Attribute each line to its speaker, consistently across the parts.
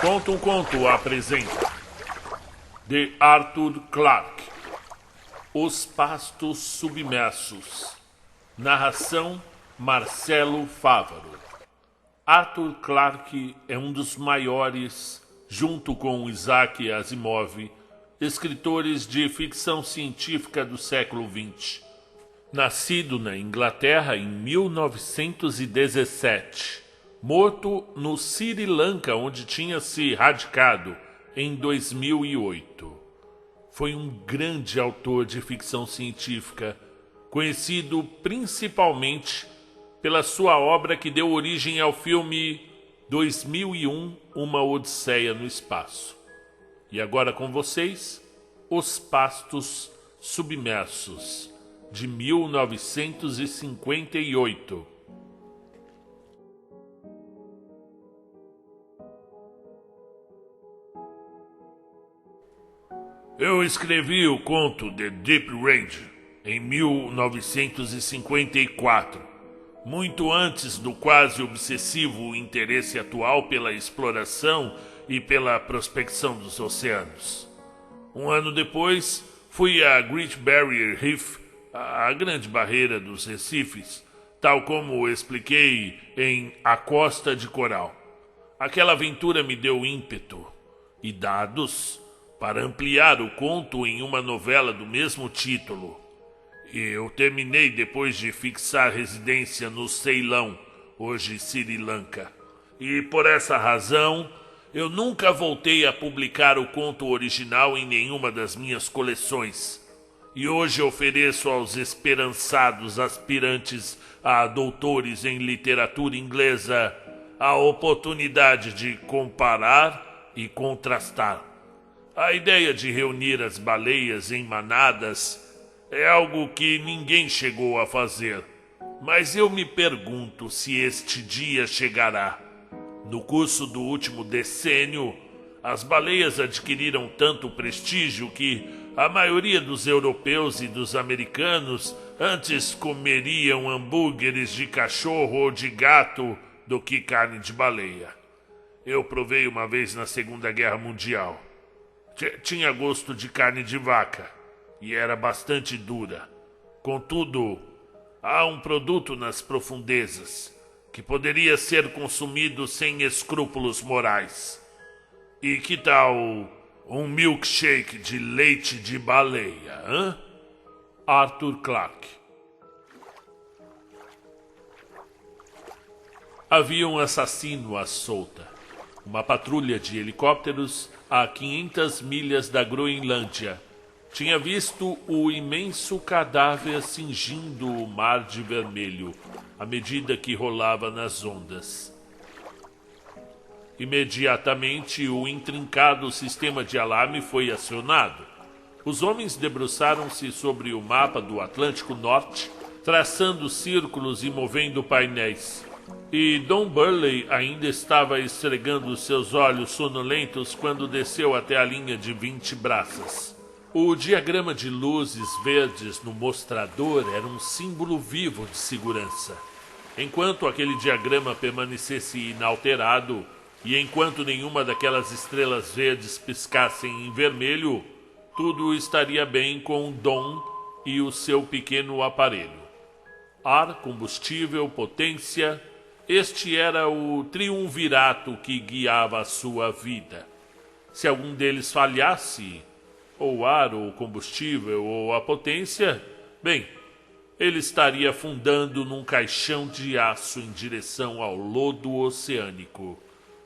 Speaker 1: Conta um Conto apresenta de Arthur Clarke, Os Pastos Submersos. Narração Marcelo Fávaro. Arthur Clarke é um dos maiores, junto com Isaac Asimov, escritores de ficção científica do século XX. Nascido na Inglaterra em 1917, morto no Sri Lanka, onde tinha se radicado em 2008. Foi um grande autor de ficção científica, conhecido principalmente pela sua obra que deu origem ao filme 2001, Uma Odisseia no Espaço. E agora com vocês, Os Pastos Submersos, de 1958. Eu escrevi o conto The Deep Range em 1954, muito antes do quase obsessivo interesse atual pela exploração e pela prospecção dos oceanos. Um ano depois, fui a Great Barrier Reef, a grande barreira dos recifes, tal como expliquei em A Costa de Coral. Aquela aventura me deu ímpeto e dados para ampliar o conto em uma novela do mesmo título. Eu terminei depois de fixar residência no Ceilão, hoje Sri Lanka. E por essa razão, eu nunca voltei a publicar o conto original em nenhuma das minhas coleções. E hoje ofereço aos esperançados aspirantes a doutores em literatura inglesa a oportunidade de comparar e contrastar. A ideia de reunir as baleias em manadas é algo que ninguém chegou a fazer, mas eu me pergunto se este dia chegará. No curso do último decênio, as baleias adquiriram tanto prestígio que a maioria dos europeus e dos americanos antes comeriam hambúrgueres de cachorro ou de gato do que carne de baleia. Eu provei uma vez na Segunda Guerra Mundial. Tinha gosto de carne de vaca e era bastante dura. Contudo, há um produto nas profundezas que poderia ser consumido sem escrúpulos morais. E que tal um milkshake de leite de baleia, hã? Arthur Clarke. Havia um assassino à solta. Uma patrulha de helicópteros a 500 milhas da Groenlândia tinha visto o imenso cadáver cingindo o mar de vermelho à medida que rolava nas ondas. Imediatamente, o intrincado sistema de alarme foi acionado. Os homens debruçaram-se sobre o mapa do Atlântico Norte, traçando círculos e movendo painéis. E Don Burley ainda estava esfregando seus olhos sonolentos quando desceu até a linha de 20 braças. O diagrama de luzes verdes no mostrador era um símbolo vivo de segurança. Enquanto aquele diagrama permanecesse inalterado e enquanto nenhuma daquelas estrelas verdes piscassem em vermelho, tudo estaria bem com Don e o seu pequeno aparelho. Ar, combustível, potência. Este era o triunvirato que guiava a sua vida. Se algum deles falhasse, ou o ar, ou o combustível, ou a potência, bem, ele estaria afundando num caixão de aço em direção ao lodo oceânico,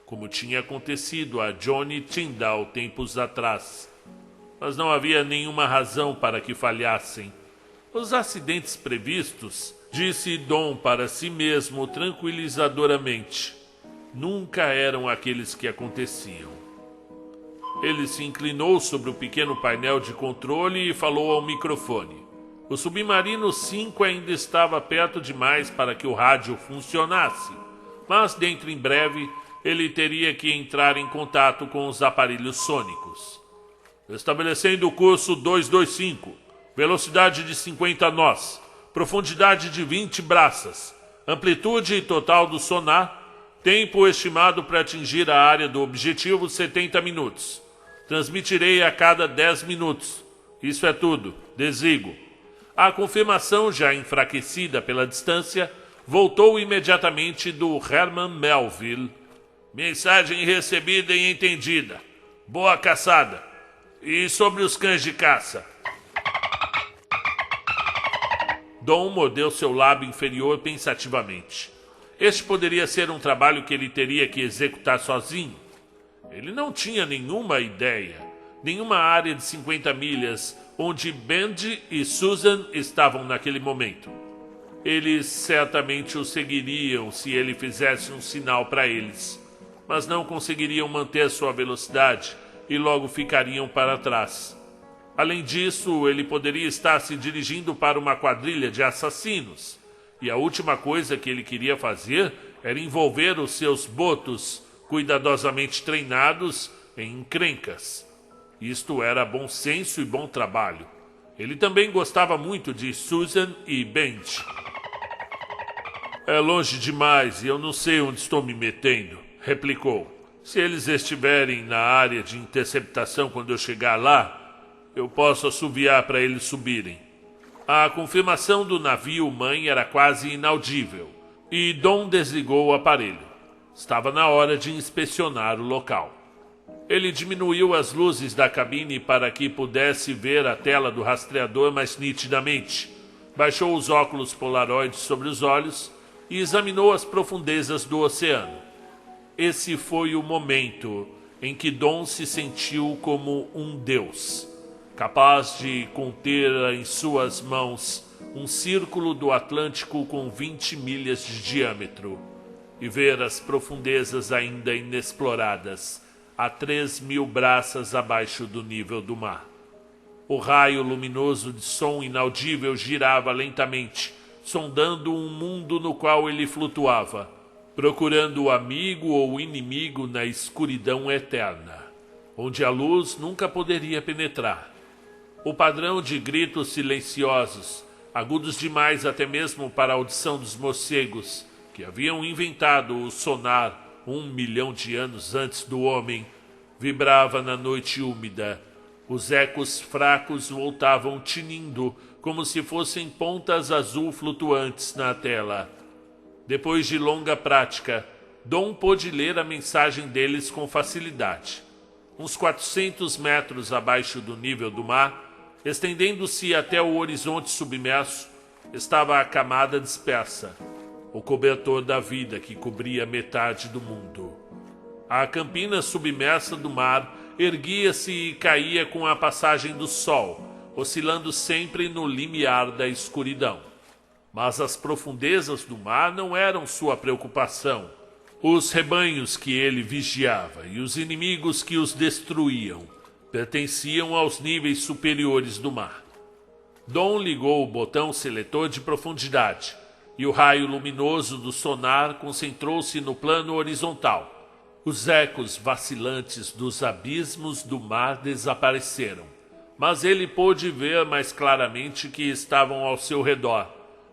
Speaker 1: como tinha acontecido a Johnny Tyndall tempos atrás. Mas não havia nenhuma razão para que falhassem. Os acidentes previstos, disse Dom para si mesmo tranquilizadoramente, nunca eram aqueles que aconteciam. Ele se inclinou sobre o pequeno painel de controle e falou ao microfone. O submarino 5 ainda estava perto demais para que o rádio funcionasse, mas dentro em breve ele teria que entrar em contato com os aparelhos sônicos. Estabelecendo o curso 225, velocidade de 50 nós, profundidade de 20 braças, amplitude total do sonar, Tempo estimado para atingir a área do objetivo, 70 minutos. Transmitirei a cada 10 minutos. Isso é tudo. Desligo. A confirmação, já enfraquecida pela distância, voltou imediatamente do Herman Melville. Mensagem recebida e entendida. Boa caçada. E sobre os cães de caça? Dom mordeu seu lábio inferior pensativamente. Este poderia ser um trabalho que ele teria que executar sozinho. Ele não tinha nenhuma ideia, nenhuma área de 50 milhas onde Benji e Susan estavam naquele momento. Eles certamente o seguiriam se ele fizesse um sinal para eles, mas não conseguiriam manter sua velocidade e logo ficariam para trás. Além disso, ele poderia estar se dirigindo para uma quadrilha de assassinos. E a última coisa que ele queria fazer era envolver os seus botos, cuidadosamente treinados, em encrencas. Isto era bom senso e bom trabalho. Ele também gostava muito de Susan e Benji. É longe demais e eu não sei onde estou me metendo, replicou. Se eles estiverem na área de interceptação quando eu chegar lá, eu posso assoviar para eles subirem. A confirmação do navio-mãe era quase inaudível, e Dom desligou o aparelho. Estava na hora de inspecionar o local. Ele diminuiu as luzes da cabine para que pudesse ver a tela do rastreador mais nitidamente. Baixou os óculos polaroides sobre os olhos e examinou as profundezas do oceano. Esse foi o momento em que Dom se sentiu como um deus, capaz de conter em suas mãos um círculo do Atlântico com 20 milhas de diâmetro e ver as profundezas ainda inexploradas a 3.000 braças abaixo do nível do mar. O raio luminoso de som inaudível girava lentamente, sondando um mundo no qual ele flutuava, procurando o amigo ou inimigo na escuridão eterna, onde a luz nunca poderia penetrar. O padrão de gritos silenciosos, agudos demais até mesmo para a audição dos morcegos, que haviam inventado o sonar 1 milhão de anos antes do homem, vibrava na noite úmida. Os ecos fracos voltavam tinindo, como se fossem pontas azul flutuantes na tela. Depois de longa prática, Dom pôde ler a mensagem deles com facilidade. Uns 400 metros abaixo do nível do mar, estendendo-se até o horizonte submerso, estava a camada dispersa, o cobertor da vida que cobria metade do mundo. A campina submersa do mar erguia-se e caía com a passagem do sol, oscilando sempre no limiar da escuridão. Mas as profundezas do mar não eram sua preocupação. Os rebanhos que ele vigiava e os inimigos que os destruíam pertenciam aos níveis superiores do mar. Dom ligou o botão seletor de profundidade e o raio luminoso do sonar concentrou-se no plano horizontal. Os ecos vacilantes dos abismos do mar desapareceram, mas ele pôde ver mais claramente que estavam ao seu redor,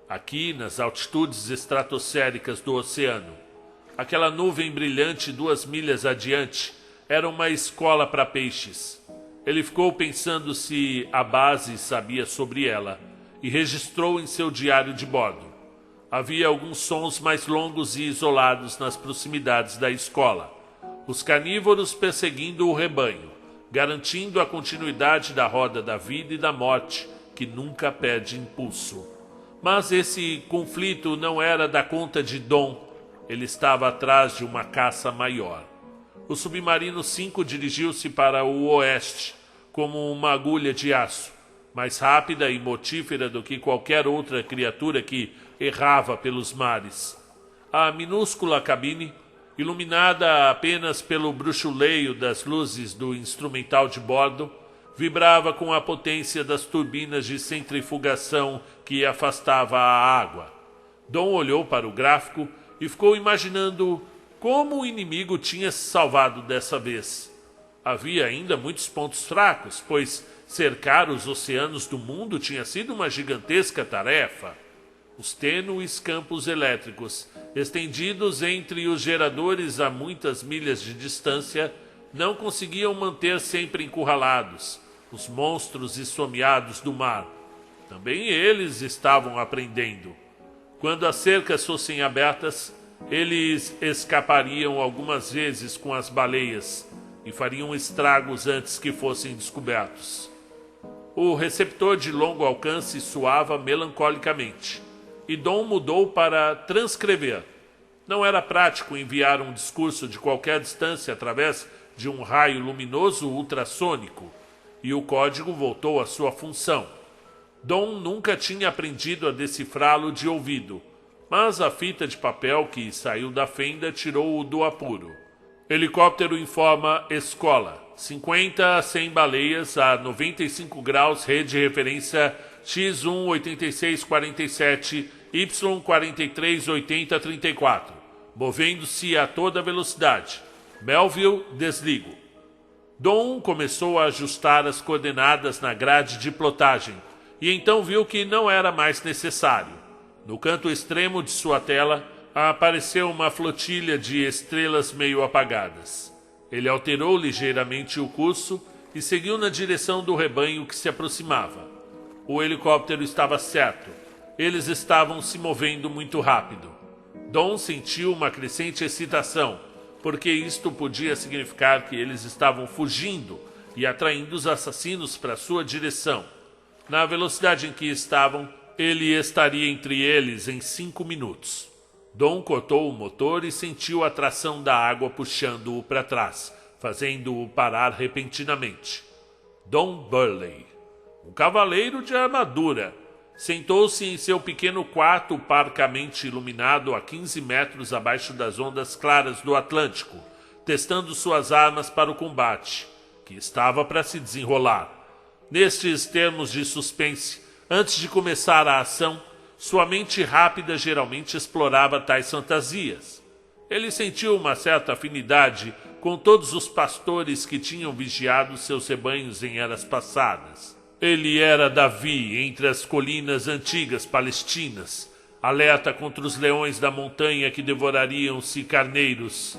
Speaker 1: aqui nas altitudes estratosféricas do oceano. Aquela nuvem brilhante 2 milhas adiante era uma escola para peixes. Ele ficou pensando se a base sabia sobre ela e registrou em seu diário de bordo. Havia alguns sons mais longos e isolados nas proximidades da escola. Os carnívoros perseguindo o rebanho, garantindo a continuidade da roda da vida e da morte, que nunca perde impulso. Mas esse conflito não era da conta de Dom. Ele estava atrás de uma caça maior. O submarino 5 dirigiu-se para o oeste, como uma agulha de aço, mais rápida e mortífera do que qualquer outra criatura que errava pelos mares. A minúscula cabine, iluminada apenas pelo bruxuleio das luzes do instrumental de bordo, vibrava com a potência das turbinas de centrifugação que afastava a água. Dom olhou para o gráfico e ficou imaginando como o inimigo tinha se salvado dessa vez. Havia ainda muitos pontos fracos, pois cercar os oceanos do mundo tinha sido uma gigantesca tarefa. Os tênues campos elétricos estendidos entre os geradores a muitas milhas de distância, não conseguiam manter sempre encurralados os monstros esfomeados do mar. Também eles estavam aprendendo. Quando as cercas fossem abertas, eles escapariam algumas vezes com as baleias e fariam estragos antes que fossem descobertos. O receptor de longo alcance soava melancolicamente, e Dom mudou para transcrever. Não era prático enviar um discurso de qualquer distância através de um raio luminoso ultrassônico, e o código voltou à sua função. Dom nunca tinha aprendido a decifrá-lo de ouvido, mas a fita de papel que saiu da fenda tirou-o do apuro. Helicóptero informa escola. 50 a 100 baleias a 95 graus, rede referência X18647, Y438034. Movendo-se a toda velocidade. Melville, desligo. Dom começou a ajustar as coordenadas na grade de plotagem e então viu que não era mais necessário. No canto extremo de sua tela apareceu uma flotilha de estrelas meio apagadas. Ele alterou ligeiramente o curso e seguiu na direção do rebanho que se aproximava. O helicóptero estava certo. Eles estavam se movendo muito rápido. Dom sentiu uma crescente excitação, porque isto podia significar que eles estavam fugindo e atraindo os assassinos para sua direção. Na velocidade em que estavam, ele estaria entre eles em 5 minutos. Dom cortou o motor e sentiu a tração da água puxando-o para trás, fazendo-o parar repentinamente. Dom Burley, um cavaleiro de armadura, sentou-se em seu pequeno quarto parcamente iluminado a 15 metros abaixo das ondas claras do Atlântico, testando suas armas para o combate, que estava para se desenrolar. Nestes termos de suspense, antes de começar a ação, sua mente rápida geralmente explorava tais fantasias. Ele sentiu uma certa afinidade com todos os pastores que tinham vigiado seus rebanhos em eras passadas. Ele era Davi entre as colinas antigas palestinas, alerta contra os leões da montanha que devorariam-se carneiros.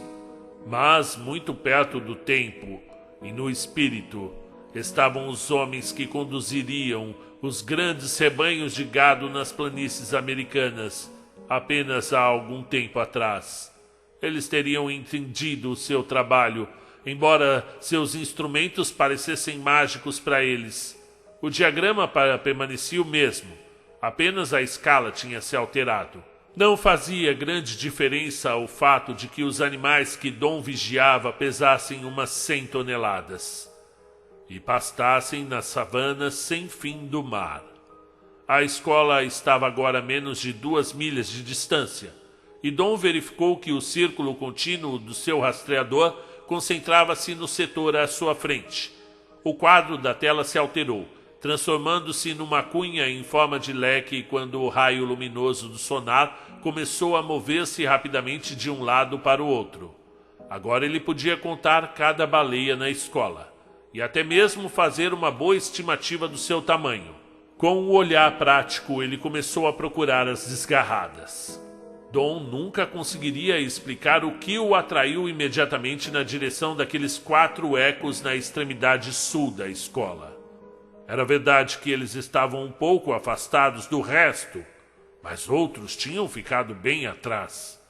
Speaker 1: Mas, muito perto do tempo e no espírito, estavam os homens que conduziriam os grandes rebanhos de gado nas planícies americanas apenas há algum tempo atrás. Eles teriam entendido o seu trabalho, embora seus instrumentos parecessem mágicos para eles. O diagrama permanecia o mesmo, apenas a escala tinha se alterado. Não fazia grande diferença o fato de que os animais que Dom vigiava pesassem umas 100 toneladas e pastassem nas savanas sem fim do mar. A escola estava agora a menos de 2 milhas de distância, e Dom verificou que o círculo contínuo do seu rastreador concentrava-se no setor à sua frente. O quadro da tela se alterou, transformando-se numa cunha em forma de leque quando o raio luminoso do sonar começou a mover-se rapidamente de um lado para o outro. Agora ele podia contar cada baleia na escola e até mesmo fazer uma boa estimativa do seu tamanho. Com o olhar prático, ele começou a procurar as desgarradas. Dom nunca conseguiria explicar o que o atraiu imediatamente na direção daqueles 4 ecos na extremidade sul da escola. Era verdade que eles estavam um pouco afastados do resto, mas outros tinham ficado bem atrás.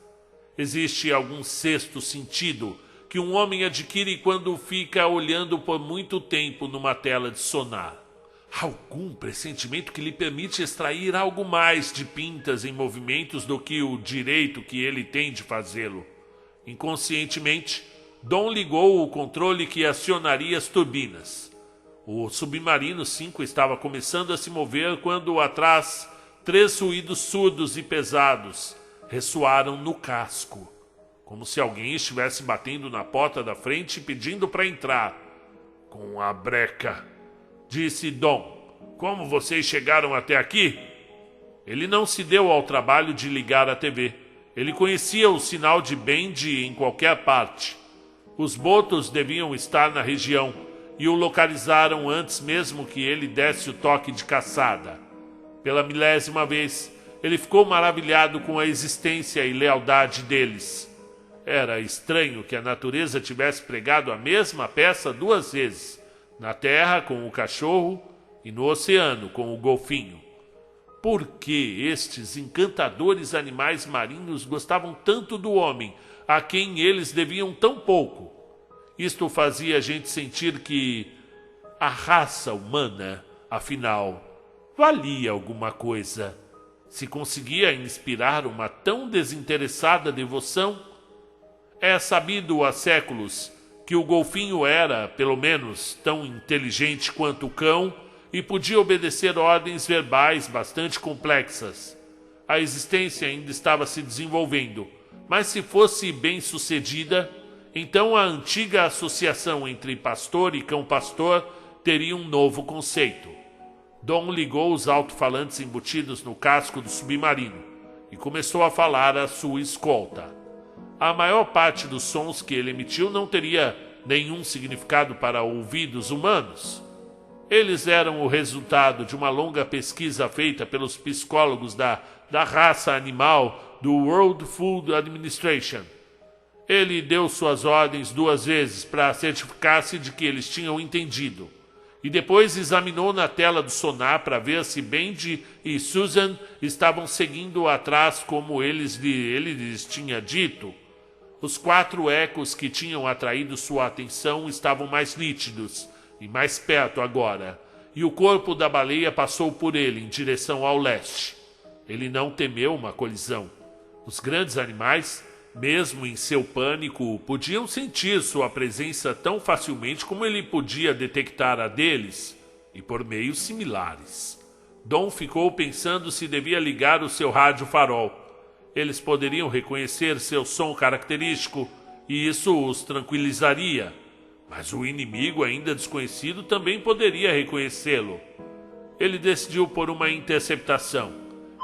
Speaker 1: Existe algum sexto sentido que um homem adquire quando fica olhando por muito tempo numa tela de sonar. Algum pressentimento que lhe permite extrair algo mais de pintas em movimentos do que o direito que ele tem de fazê-lo. Inconscientemente, Dom ligou o controle que acionaria as turbinas. O submarino 5 estava começando a se mover quando atrás 3 ruídos surdos e pesados ressoaram no casco, como se alguém estivesse batendo na porta da frente e pedindo para entrar. Com a breca, disse Dom. Como vocês chegaram até aqui? Ele não se deu ao trabalho de ligar a TV. Ele conhecia o sinal de band em qualquer parte. Os botos deviam estar na região e o localizaram antes mesmo que ele desse o toque de caçada. Pela milésima vez, ele ficou maravilhado com a existência e lealdade deles. Era estranho que a natureza tivesse pregado a mesma peça 2 vezes, na terra com o cachorro e no oceano com o golfinho. Por que estes encantadores animais marinhos gostavam tanto do homem, a quem eles deviam tão pouco? Isto fazia a gente sentir que a raça humana, afinal, valia alguma coisa. Se conseguia inspirar uma tão desinteressada devoção. É sabido há séculos que o golfinho era, pelo menos, tão inteligente quanto o cão e podia obedecer ordens verbais bastante complexas. A existência ainda estava se desenvolvendo, mas se fosse bem sucedida, então a antiga associação entre pastor e cão-pastor teria um novo conceito. Dom ligou os alto-falantes embutidos no casco do submarino e começou a falar à sua escolta. A maior parte dos sons que ele emitiu não teria nenhum significado para ouvidos humanos. Eles eram o resultado de uma longa pesquisa feita pelos psicólogos da raça animal do World Food Administration. Ele deu suas ordens 2 vezes para certificar-se de que eles tinham entendido. E depois examinou na tela do sonar para ver se Benji e Susan estavam seguindo atrás como ele lhes tinha dito. Os 4 ecos que tinham atraído sua atenção estavam mais nítidos e mais perto agora, e o corpo da baleia passou por ele em direção ao leste. Ele não temeu uma colisão. Os grandes animais, mesmo em seu pânico, podiam sentir sua presença tão facilmente como ele podia detectar a deles, e por meios similares. Dom ficou pensando se devia ligar o seu rádio farol. Eles poderiam reconhecer seu som característico, e isso os tranquilizaria. Mas o inimigo ainda desconhecido também poderia reconhecê-lo. Ele decidiu por uma interceptação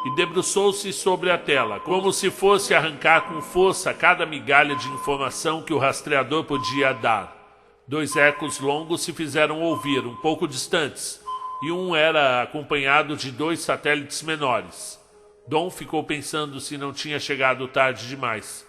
Speaker 1: e debruçou-se sobre a tela, como se fosse arrancar com força cada migalha de informação que o rastreador podia dar. 2 ecos longos se fizeram ouvir, um pouco distantes, e um era acompanhado de 2 satélites menores. Dom ficou pensando se não tinha chegado tarde demais.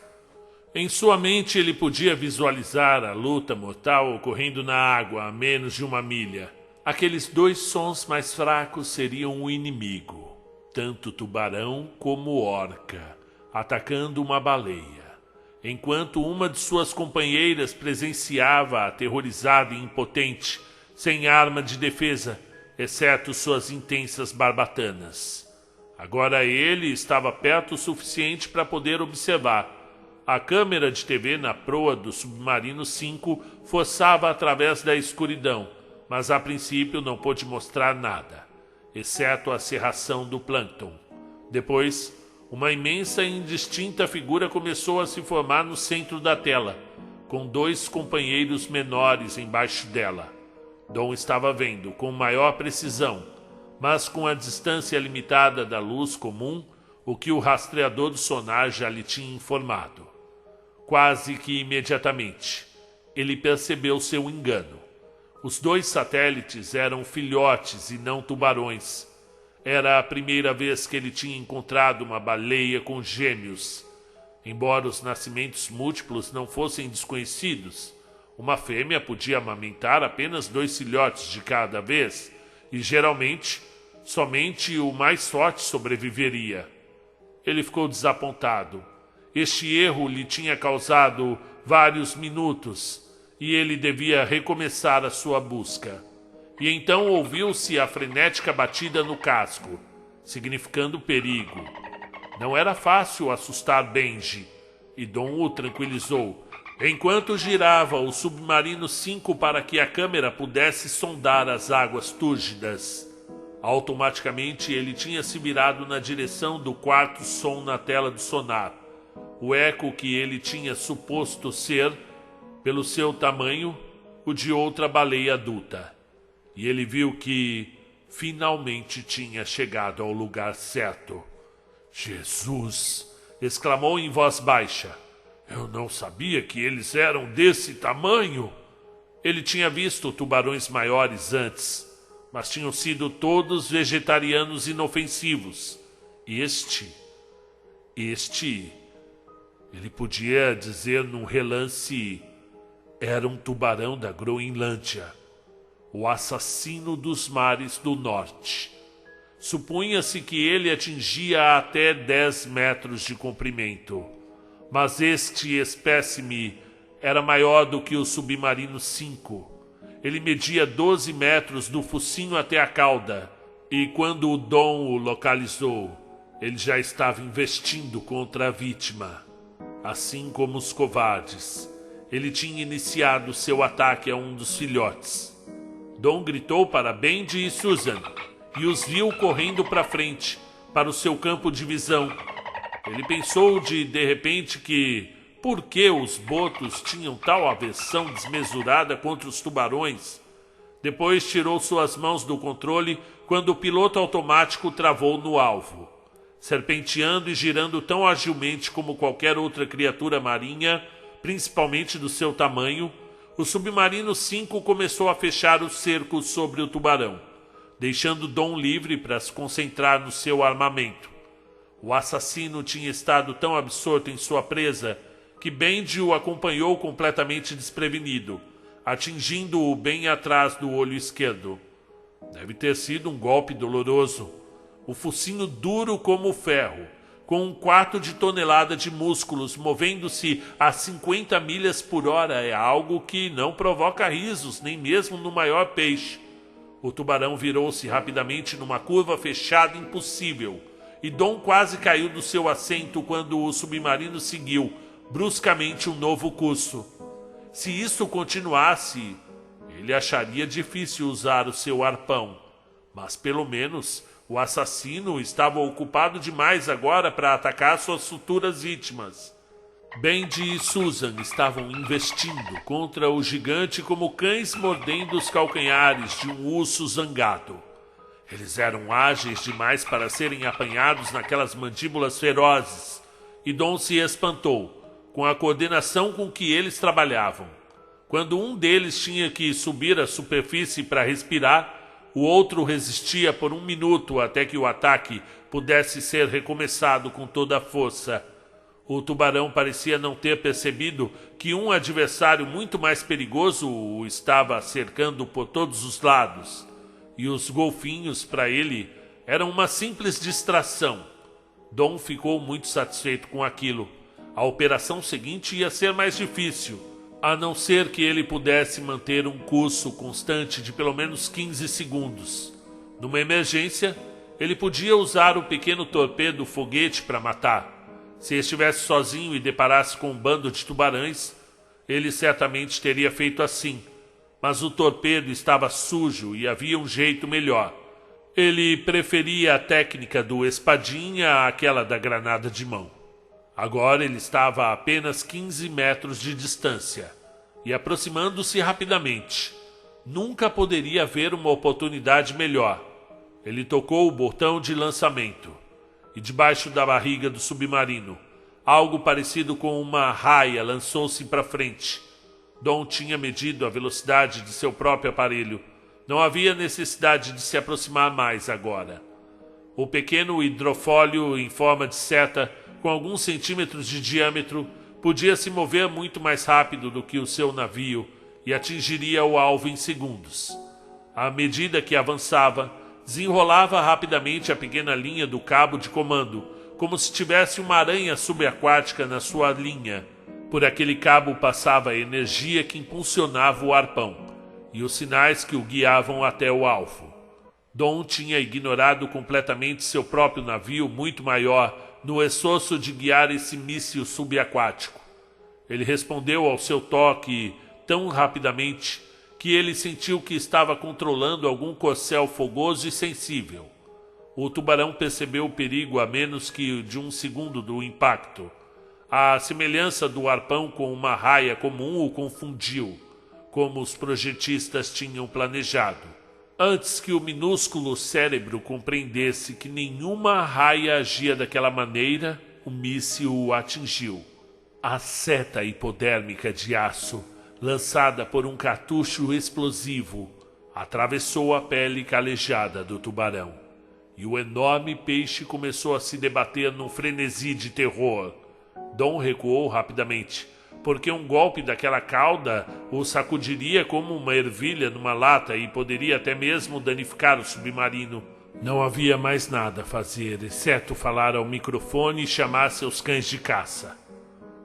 Speaker 1: Em sua mente ele podia visualizar a luta mortal ocorrendo na água a menos de 1 milha. Aqueles 2 sons mais fracos seriam o inimigo, tanto tubarão como orca, atacando uma baleia, enquanto uma de suas companheiras presenciava aterrorizada e impotente, sem arma de defesa, exceto suas intensas barbatanas. Agora ele estava perto o suficiente para poder observar. A câmera de TV na proa do submarino 5 forçava através da escuridão, mas a princípio não pôde mostrar nada, exceto a cerração do plâncton. Depois, uma imensa e indistinta figura começou a se formar no centro da tela, com 2 companheiros menores embaixo dela. Dom estava vendo com maior precisão, mas com a distância limitada da luz comum, o que o rastreador do sonar já lhe tinha informado. Quase que imediatamente, ele percebeu seu engano. Os 2 satélites eram filhotes e não tubarões. Era a primeira vez que ele tinha encontrado uma baleia com gêmeos. Embora os nascimentos múltiplos não fossem desconhecidos, uma fêmea podia amamentar apenas 2 filhotes de cada vez, e geralmente, somente o mais forte sobreviveria. Ele ficou desapontado. Este erro lhe tinha causado vários minutos e ele devia recomeçar a sua busca. E então ouviu-se a frenética batida no casco, significando perigo. Não era fácil assustar Benji, e Dom o tranquilizou, enquanto girava o submarino 5 para que a câmera pudesse sondar as águas túrgidas. Automaticamente ele tinha se virado na direção do 4º som na tela do sonar. O eco que ele tinha suposto ser, pelo seu tamanho, o de outra baleia adulta. E ele viu que finalmente tinha chegado ao lugar certo. Jesus! Exclamou em voz baixa. Eu não sabia que eles eram desse tamanho. Ele tinha visto tubarões maiores antes, mas tinham sido todos vegetarianos inofensivos. Este, ele podia dizer num relance, era um tubarão da Groenlândia, o assassino dos mares do norte. Supunha-se que ele atingia até 10 metros de comprimento, mas este espécime era maior do que o Submarino 5. Ele media 12 metros do focinho até a cauda, e quando o Dom o localizou, ele já estava investindo contra a vítima. Assim como os covardes, ele tinha iniciado seu ataque a um dos filhotes. Dom gritou para Bendy e Susan, e os viu correndo para frente, para o seu campo de visão. Ele pensou de repente que por que os botos tinham tal aversão desmesurada contra os tubarões. Depois tirou suas mãos do controle quando o piloto automático travou no alvo. Serpenteando e girando tão agilmente como qualquer outra criatura marinha, principalmente do seu tamanho, o Submarino 5 começou a fechar o cerco sobre o tubarão, deixando Dom livre para se concentrar no seu armamento. O assassino tinha estado tão absorto em sua presa que Bendy o acompanhou completamente desprevenido, atingindo-o bem atrás do olho esquerdo. Deve ter sido um golpe doloroso. O focinho duro como ferro, com 1/4 de tonelada de músculos movendo-se a 50 milhas por hora, é algo que não provoca risos, nem mesmo no maior peixe. O tubarão virou-se rapidamente numa curva fechada impossível, e Dom quase caiu do seu assento quando o submarino seguiu bruscamente um novo curso. Se isso continuasse, ele acharia difícil usar o seu arpão, mas pelo menos o assassino estava ocupado demais agora para atacar suas futuras vítimas. Bendy e Susan estavam investindo contra o gigante como cães mordendo os calcanhares de um urso zangado. Eles eram ágeis demais para serem apanhados naquelas mandíbulas ferozes, e Dom se espantou com a coordenação com que eles trabalhavam. Quando um deles tinha que subir à superfície para respirar, o outro resistia por 1 minuto até que o ataque pudesse ser recomeçado com toda a força. O tubarão parecia não ter percebido que um adversário muito mais perigoso o estava cercando por todos os lados, e os golfinhos, para ele, eram uma simples distração. Dom ficou muito satisfeito com aquilo. A operação seguinte ia ser mais difícil, a não ser que ele pudesse manter um curso constante de pelo menos 15 segundos. Numa emergência, ele podia usar o pequeno torpedo foguete para matar. Se estivesse sozinho e deparasse com um bando de tubarões, ele certamente teria feito assim. Mas o torpedo estava sujo e havia um jeito melhor. Ele preferia a técnica do espadinha àquela da granada de mão. Agora ele estava a apenas 15 metros de distância e aproximando-se rapidamente. Nunca poderia haver uma oportunidade melhor. Ele tocou o botão de lançamento e debaixo da barriga do submarino, algo parecido com uma raia lançou-se para frente. Dom tinha medido a velocidade de seu próprio aparelho. Não havia necessidade de se aproximar mais agora. O pequeno hidrofólio em forma de seta, com alguns centímetros de diâmetro, podia se mover muito mais rápido do que o seu navio e atingiria o alvo em segundos. À medida que avançava, desenrolava rapidamente a pequena linha do cabo de comando, como se tivesse uma aranha subaquática na sua linha. Por aquele cabo passava a energia que impulsionava o arpão e os sinais que o guiavam até o alvo. Dom tinha ignorado completamente seu próprio navio muito maior no esforço de guiar esse míssil subaquático. Ele respondeu ao seu toque tão rapidamente que ele sentiu que estava controlando algum corcel fogoso e sensível. O tubarão percebeu o perigo a menos que de 1 segundo do impacto. A semelhança do arpão com uma raia comum o confundiu, como os projetistas tinham planejado. Antes que o minúsculo cérebro compreendesse que nenhuma raia agia daquela maneira, o míssil o atingiu. A seta hipodérmica de aço, lançada por um cartucho explosivo, atravessou a pele calejada do tubarão. e o enorme peixe começou a se debater num frenesi de terror. Dom recuou rapidamente, porque um golpe daquela cauda o sacudiria como uma ervilha numa lata e poderia até mesmo danificar o submarino. Não havia mais nada a fazer, exceto falar ao microfone e chamar seus cães de caça.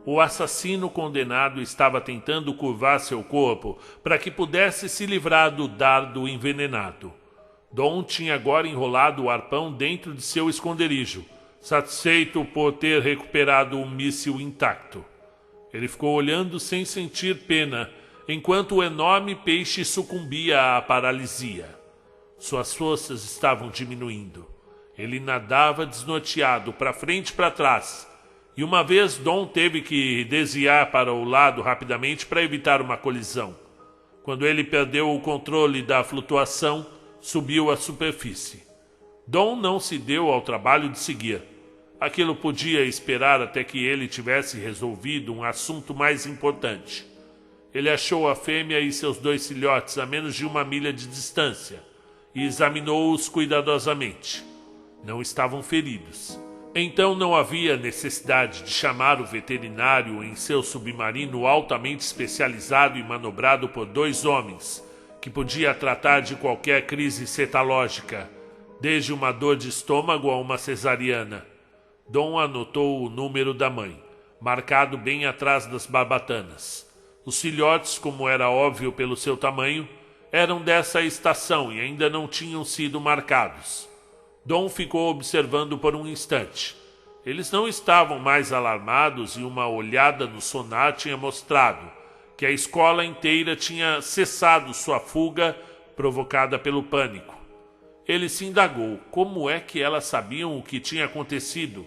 Speaker 1: O assassino condenado estava tentando curvar seu corpo para que pudesse se livrar do dardo envenenado. Dom tinha agora enrolado o arpão dentro de seu esconderijo, satisfeito por ter recuperado o míssil intacto. Ele ficou olhando sem sentir pena, enquanto o enorme peixe sucumbia à paralisia. Suas forças estavam diminuindo. Ele nadava desnorteado, para frente e para trás, e uma vez Dom teve que desviar para o lado rapidamente para evitar uma colisão. Quando ele perdeu o controle da flutuação, subiu à superfície. Dom não se deu ao trabalho de seguir. Aquilo podia esperar até que ele tivesse resolvido um assunto mais importante. Ele achou a fêmea e seus 2 filhotes a menos de 1 milha de distância e examinou-os cuidadosamente. Não estavam feridos. Então não havia necessidade de chamar o veterinário em seu submarino altamente especializado e manobrado por 2 homens, que podia tratar de qualquer crise cetalógica, desde uma dor de estômago a uma cesariana. Dom anotou o número da mãe, marcado bem atrás das barbatanas. Os filhotes, como era óbvio pelo seu tamanho, eram dessa estação e ainda não tinham sido marcados. Dom ficou observando por um instante. Eles não estavam mais alarmados e uma olhada no sonar tinha mostrado que a escola inteira tinha cessado sua fuga provocada pelo pânico. Ele se indagou como é que elas sabiam o que tinha acontecido.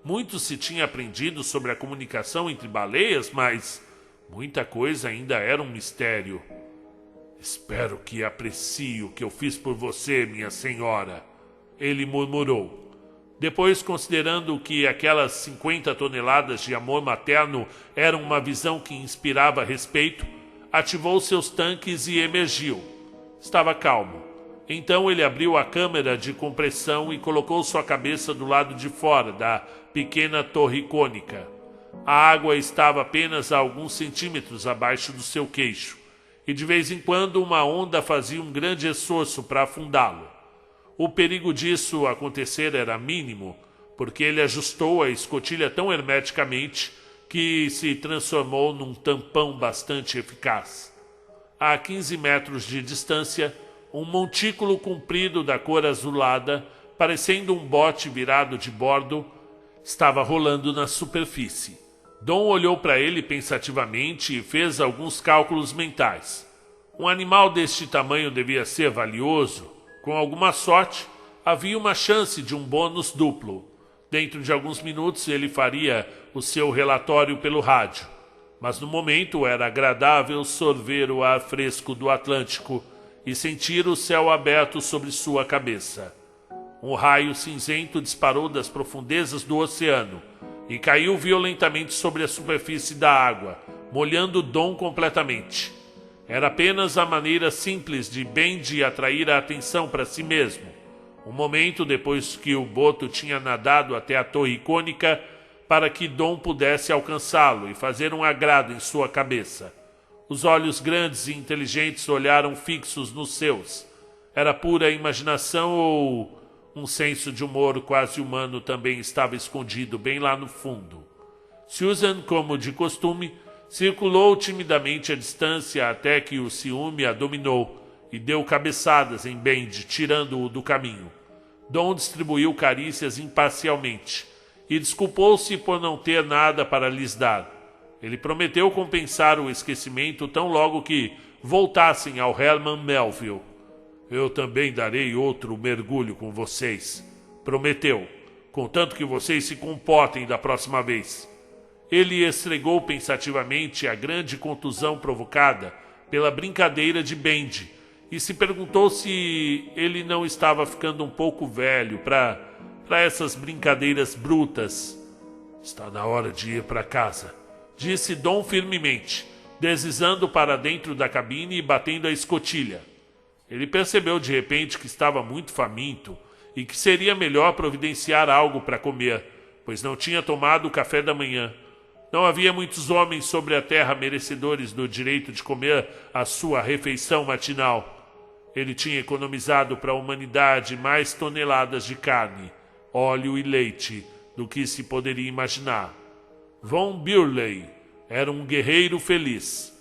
Speaker 1: Muito se tinha aprendido sobre a comunicação entre baleias, mas muita coisa ainda era um mistério. Espero que aprecie o que eu fiz por você, minha senhora, ele murmurou. Depois, considerando que aquelas 50 toneladas de amor materno eram uma visão que inspirava respeito, ativou seus tanques e emergiu. Estava calmo. Então ele abriu a câmara de compressão e colocou sua cabeça do lado de fora da pequena torre cônica. A água estava apenas a alguns centímetros abaixo do seu queixo, e de vez em quando uma onda fazia um grande esforço para afundá-lo. O perigo disso acontecer era mínimo, porque ele ajustou a escotilha tão hermeticamente que se transformou num tampão bastante eficaz. A 15 metros de distância, um montículo comprido da cor azulada, parecendo um bote virado de bordo, estava rolando na superfície. Dom olhou para ele pensativamente e fez alguns cálculos mentais. Um animal deste tamanho devia ser valioso. Com alguma sorte, havia uma chance de um bônus duplo. Dentro de alguns minutos ele faria o seu relatório pelo rádio. Mas no momento era agradável sorver o ar fresco do Atlântico e sentir o céu aberto sobre sua cabeça. Um raio cinzento disparou das profundezas do oceano e caiu violentamente sobre a superfície da água, molhando Dom completamente. Era apenas a maneira simples de Bendy atrair a atenção para si mesmo. Um momento depois que o boto tinha nadado até a torre cônica para que Dom pudesse alcançá-lo e fazer um agrado em sua cabeça. Os olhos grandes e inteligentes olharam fixos nos seus. Era pura imaginação ou um senso de humor quase humano também estava escondido bem lá no fundo. Susan, como de costume, circulou timidamente à distância até que o ciúme a dominou e deu cabeçadas em Bendy, tirando-o do caminho. Dom distribuiu carícias imparcialmente e desculpou-se por não ter nada para lhes dar. Ele prometeu compensar o esquecimento tão logo que voltassem ao Herman Melville. Eu também darei outro mergulho com vocês, prometeu, contanto que vocês se comportem da próxima vez. Ele esfregou pensativamente a grande contusão provocada pela brincadeira de Bendy e se perguntou se ele não estava ficando um pouco velho para essas brincadeiras brutas. Está na hora de ir para casa, disse Dom firmemente, deslizando para dentro da cabine e batendo a escotilha. Ele percebeu de repente que estava muito faminto e que seria melhor providenciar algo para comer, pois não tinha tomado o café da manhã. Não havia muitos homens sobre a terra merecedores do direito de comer a sua refeição matinal. Ele tinha economizado para a humanidade mais toneladas de carne, óleo e leite do que se poderia imaginar. Von Burley era um guerreiro feliz,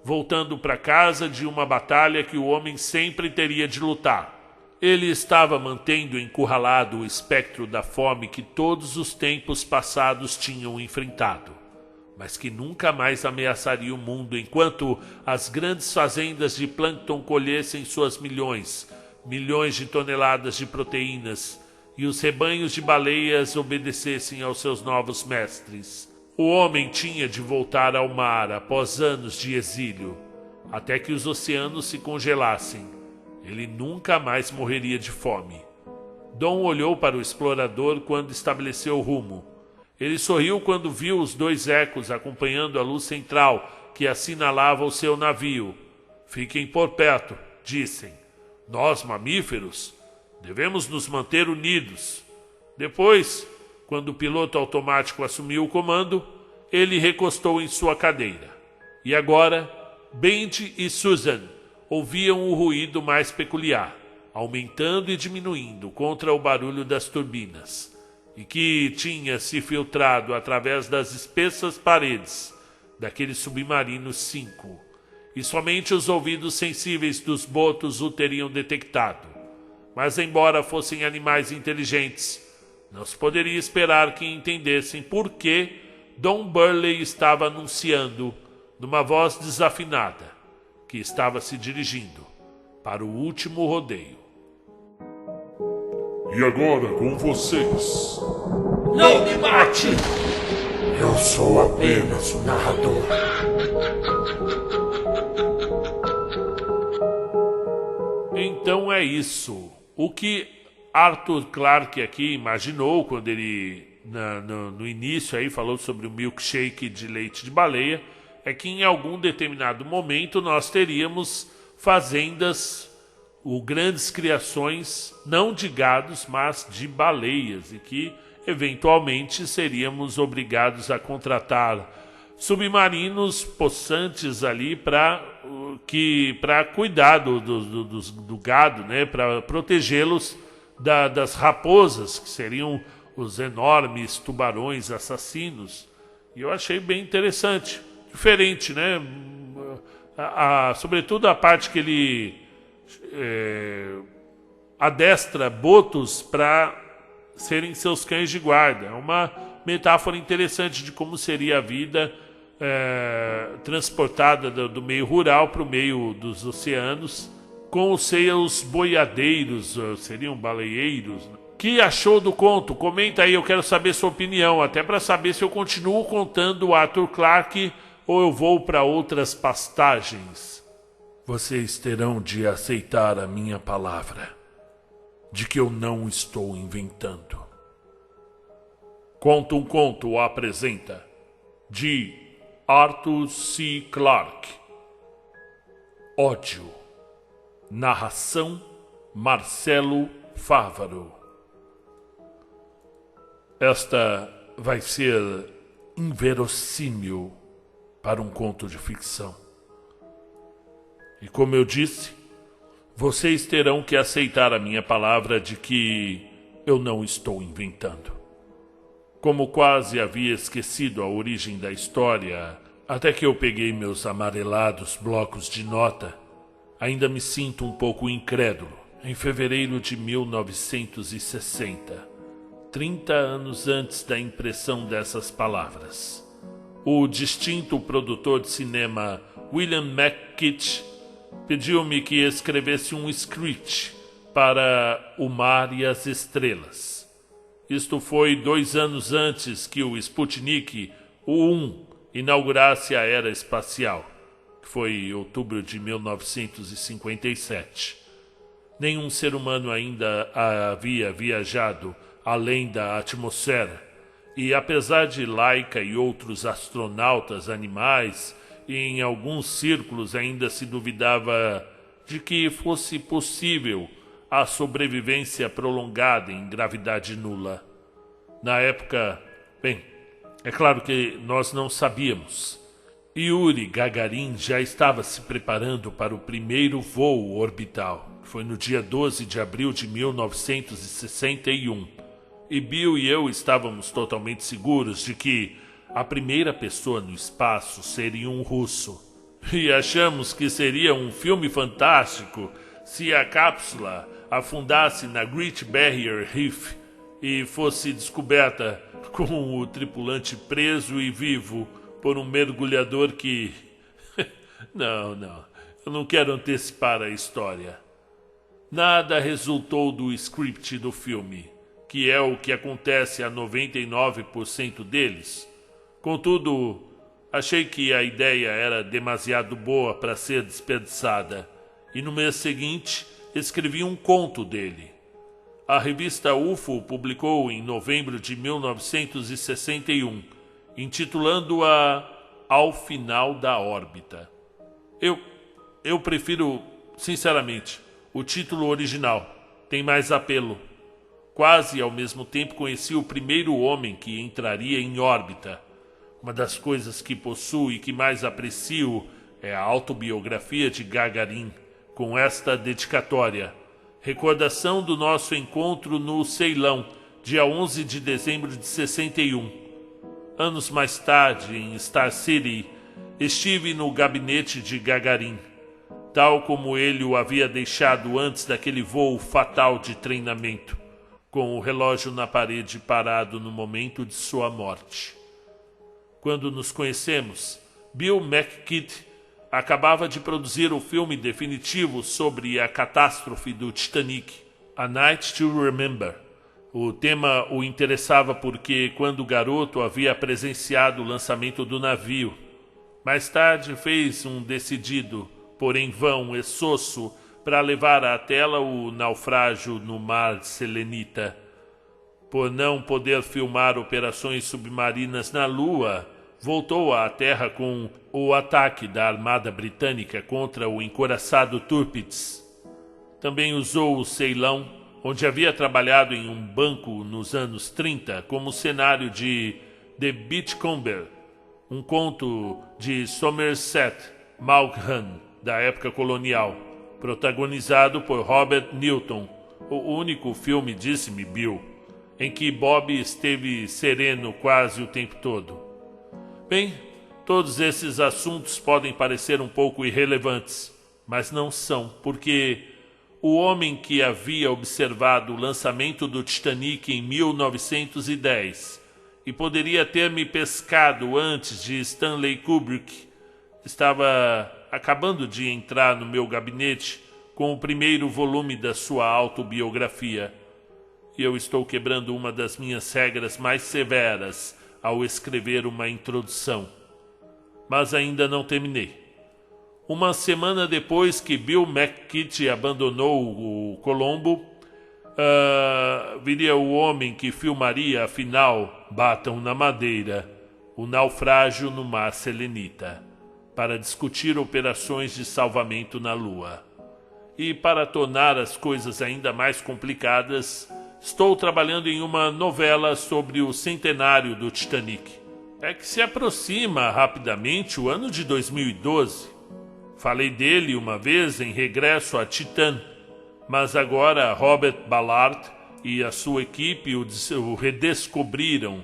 Speaker 1: voltando para casa de uma batalha que o homem sempre teria de lutar. Ele estava mantendo encurralado o espectro da fome que todos os tempos passados tinham enfrentado, mas que nunca mais ameaçaria o mundo enquanto as grandes fazendas de plâncton colhessem suas milhões de toneladas de proteínas e os rebanhos de baleias obedecessem aos seus novos mestres. O homem tinha de voltar ao mar após anos de exílio, até que os oceanos se congelassem. Ele nunca mais morreria de fome. Dom olhou para o explorador quando estabeleceu o rumo. Ele sorriu quando viu os dois ecos acompanhando a luz central que assinalava o seu navio. Fiquem por perto, dissem. Nós, mamíferos, devemos nos manter unidos. Depois, quando o piloto automático assumiu o comando, ele recostou em sua cadeira. E agora, Benji e Susan ouviam o ruído mais peculiar, aumentando e diminuindo contra o barulho das turbinas, e que tinha se filtrado através das espessas paredes daquele submarino 5, e somente os ouvidos sensíveis dos botos o teriam detectado. Mas embora fossem animais inteligentes, não se poderia esperar que entendessem por que Dom Burley estava anunciando, numa voz desafinada, que estava se dirigindo para o último rodeio.
Speaker 2: E agora com vocês.
Speaker 3: Não me mate!
Speaker 4: Eu sou apenas o narrador.
Speaker 1: Então é isso. O que Arthur Clarke aqui imaginou quando ele, no início, aí, falou sobre o milkshake de leite de baleia, é que em algum determinado momento nós teríamos fazendas ou grandes criações, não de gados, mas de baleias, e que eventualmente seríamos obrigados a contratar submarinos possantes ali para cuidar do gado, né, para protegê-los das raposas, que seriam os enormes tubarões assassinos. E eu achei bem interessante, diferente, né? Sobretudo a parte que ele adestra botos para serem seus cães de guarda. É uma metáfora interessante de como seria a vida transportada do meio rural para o meio dos oceanos, com os seus boiadeiros, seriam baleeiros. Que achou do conto? Comenta aí, eu quero saber sua opinião, até para saber se eu continuo contando o Arthur Clarke ou eu vou para outras pastagens. Vocês terão de aceitar a minha palavra de que eu não estou inventando. Conta um Conto apresenta de Arthur C. Clarke. Ódio. Narração Marcelo Fávaro. Esta vai ser inverossímil para um conto de ficção. E como eu disse, vocês terão que aceitar a minha palavra de que eu não estou inventando. Como quase havia esquecido a origem da história, até que eu peguei meus amarelados blocos de nota, ainda me sinto um pouco incrédulo. Em fevereiro de 1960, 30 anos antes da impressão dessas palavras, o distinto produtor de cinema William McKitch pediu-me que escrevesse um script para O Mar e as Estrelas. Isto foi 2 anos antes que o Sputnik, o 1, inaugurasse a era espacial, que foi em outubro de 1957. Nenhum ser humano ainda havia viajado além da atmosfera, e apesar de Laika e outros astronautas animais, em alguns círculos ainda se duvidava de que fosse possível a sobrevivência prolongada em gravidade nula. Na época, bem, é claro que nós não sabíamos. Yuri Gagarin já estava se preparando para o primeiro voo orbital. Foi no dia 12 de abril de 1961. E Bill e eu estávamos totalmente seguros de que a primeira pessoa no espaço seria um russo. E achamos que seria um filme fantástico se a cápsula afundasse na Great Barrier Reef e fosse descoberta com o tripulante preso e vivo por um mergulhador que... Não, eu não quero antecipar a história. Nada resultou do script do filme, que é o que acontece a 99% deles. Contudo, achei que a ideia era demasiado boa para ser desperdiçada, e no mês seguinte escrevi um conto dele. A revista UFO publicou em novembro de 1961, intitulando-a Ao Final da Órbita. Eu prefiro, sinceramente, o título original. Tem mais apelo. Quase ao mesmo tempo conheci o primeiro homem que entraria em órbita. Uma das coisas que possuo e que mais aprecio é a autobiografia de Gagarin, com esta dedicatória: recordação do nosso encontro no Ceilão, dia 11 de dezembro de 61. Anos mais tarde, em Star City, estive no gabinete de Gagarin, tal como ele o havia deixado antes daquele voo fatal de treinamento, com o relógio na parede parado no momento de sua morte. Quando nos conhecemos, Bill McKidd acabava de produzir o filme definitivo sobre a catástrofe do Titanic, A Night to Remember. O tema o interessava porque, quando garoto, havia presenciado o lançamento do navio. Mais tarde fez um decidido, porém vão, esforço para levar à tela o naufrágio no mar Selenita. Por não poder filmar operações submarinas na Lua, voltou à Terra com o ataque da Armada Britânica contra o encouraçado Tirpitz. Também usou o Ceilão, onde havia trabalhado em um banco nos anos 30, como cenário de The Beachcomber, um conto de Somerset Maugham, da época colonial, protagonizado por Robert Newton, o único filme, disse-me Bill, em que Bob esteve sereno quase o tempo todo. Bem, todos esses assuntos podem parecer um pouco irrelevantes, mas não são, porque o homem que havia observado o lançamento do Titanic em 1910 e poderia ter me pescado antes de Stanley Kubrick estava acabando de entrar no meu gabinete com o primeiro volume da sua autobiografia. E eu estou quebrando uma das minhas regras mais severas ao escrever uma introdução. Mas ainda não terminei. Uma semana depois que Bill McKidd abandonou o Colombo, viria o homem que filmaria a final, Batam na Madeira, o naufrágio no mar Selenita, para discutir operações de salvamento na Lua. E para tornar as coisas ainda mais complicadas, estou trabalhando em uma novela sobre o centenário do Titanic. É que se aproxima rapidamente o ano de 2012. Falei dele uma vez em Regresso a Titã, mas agora Robert Ballard e a sua equipe o redescobriram.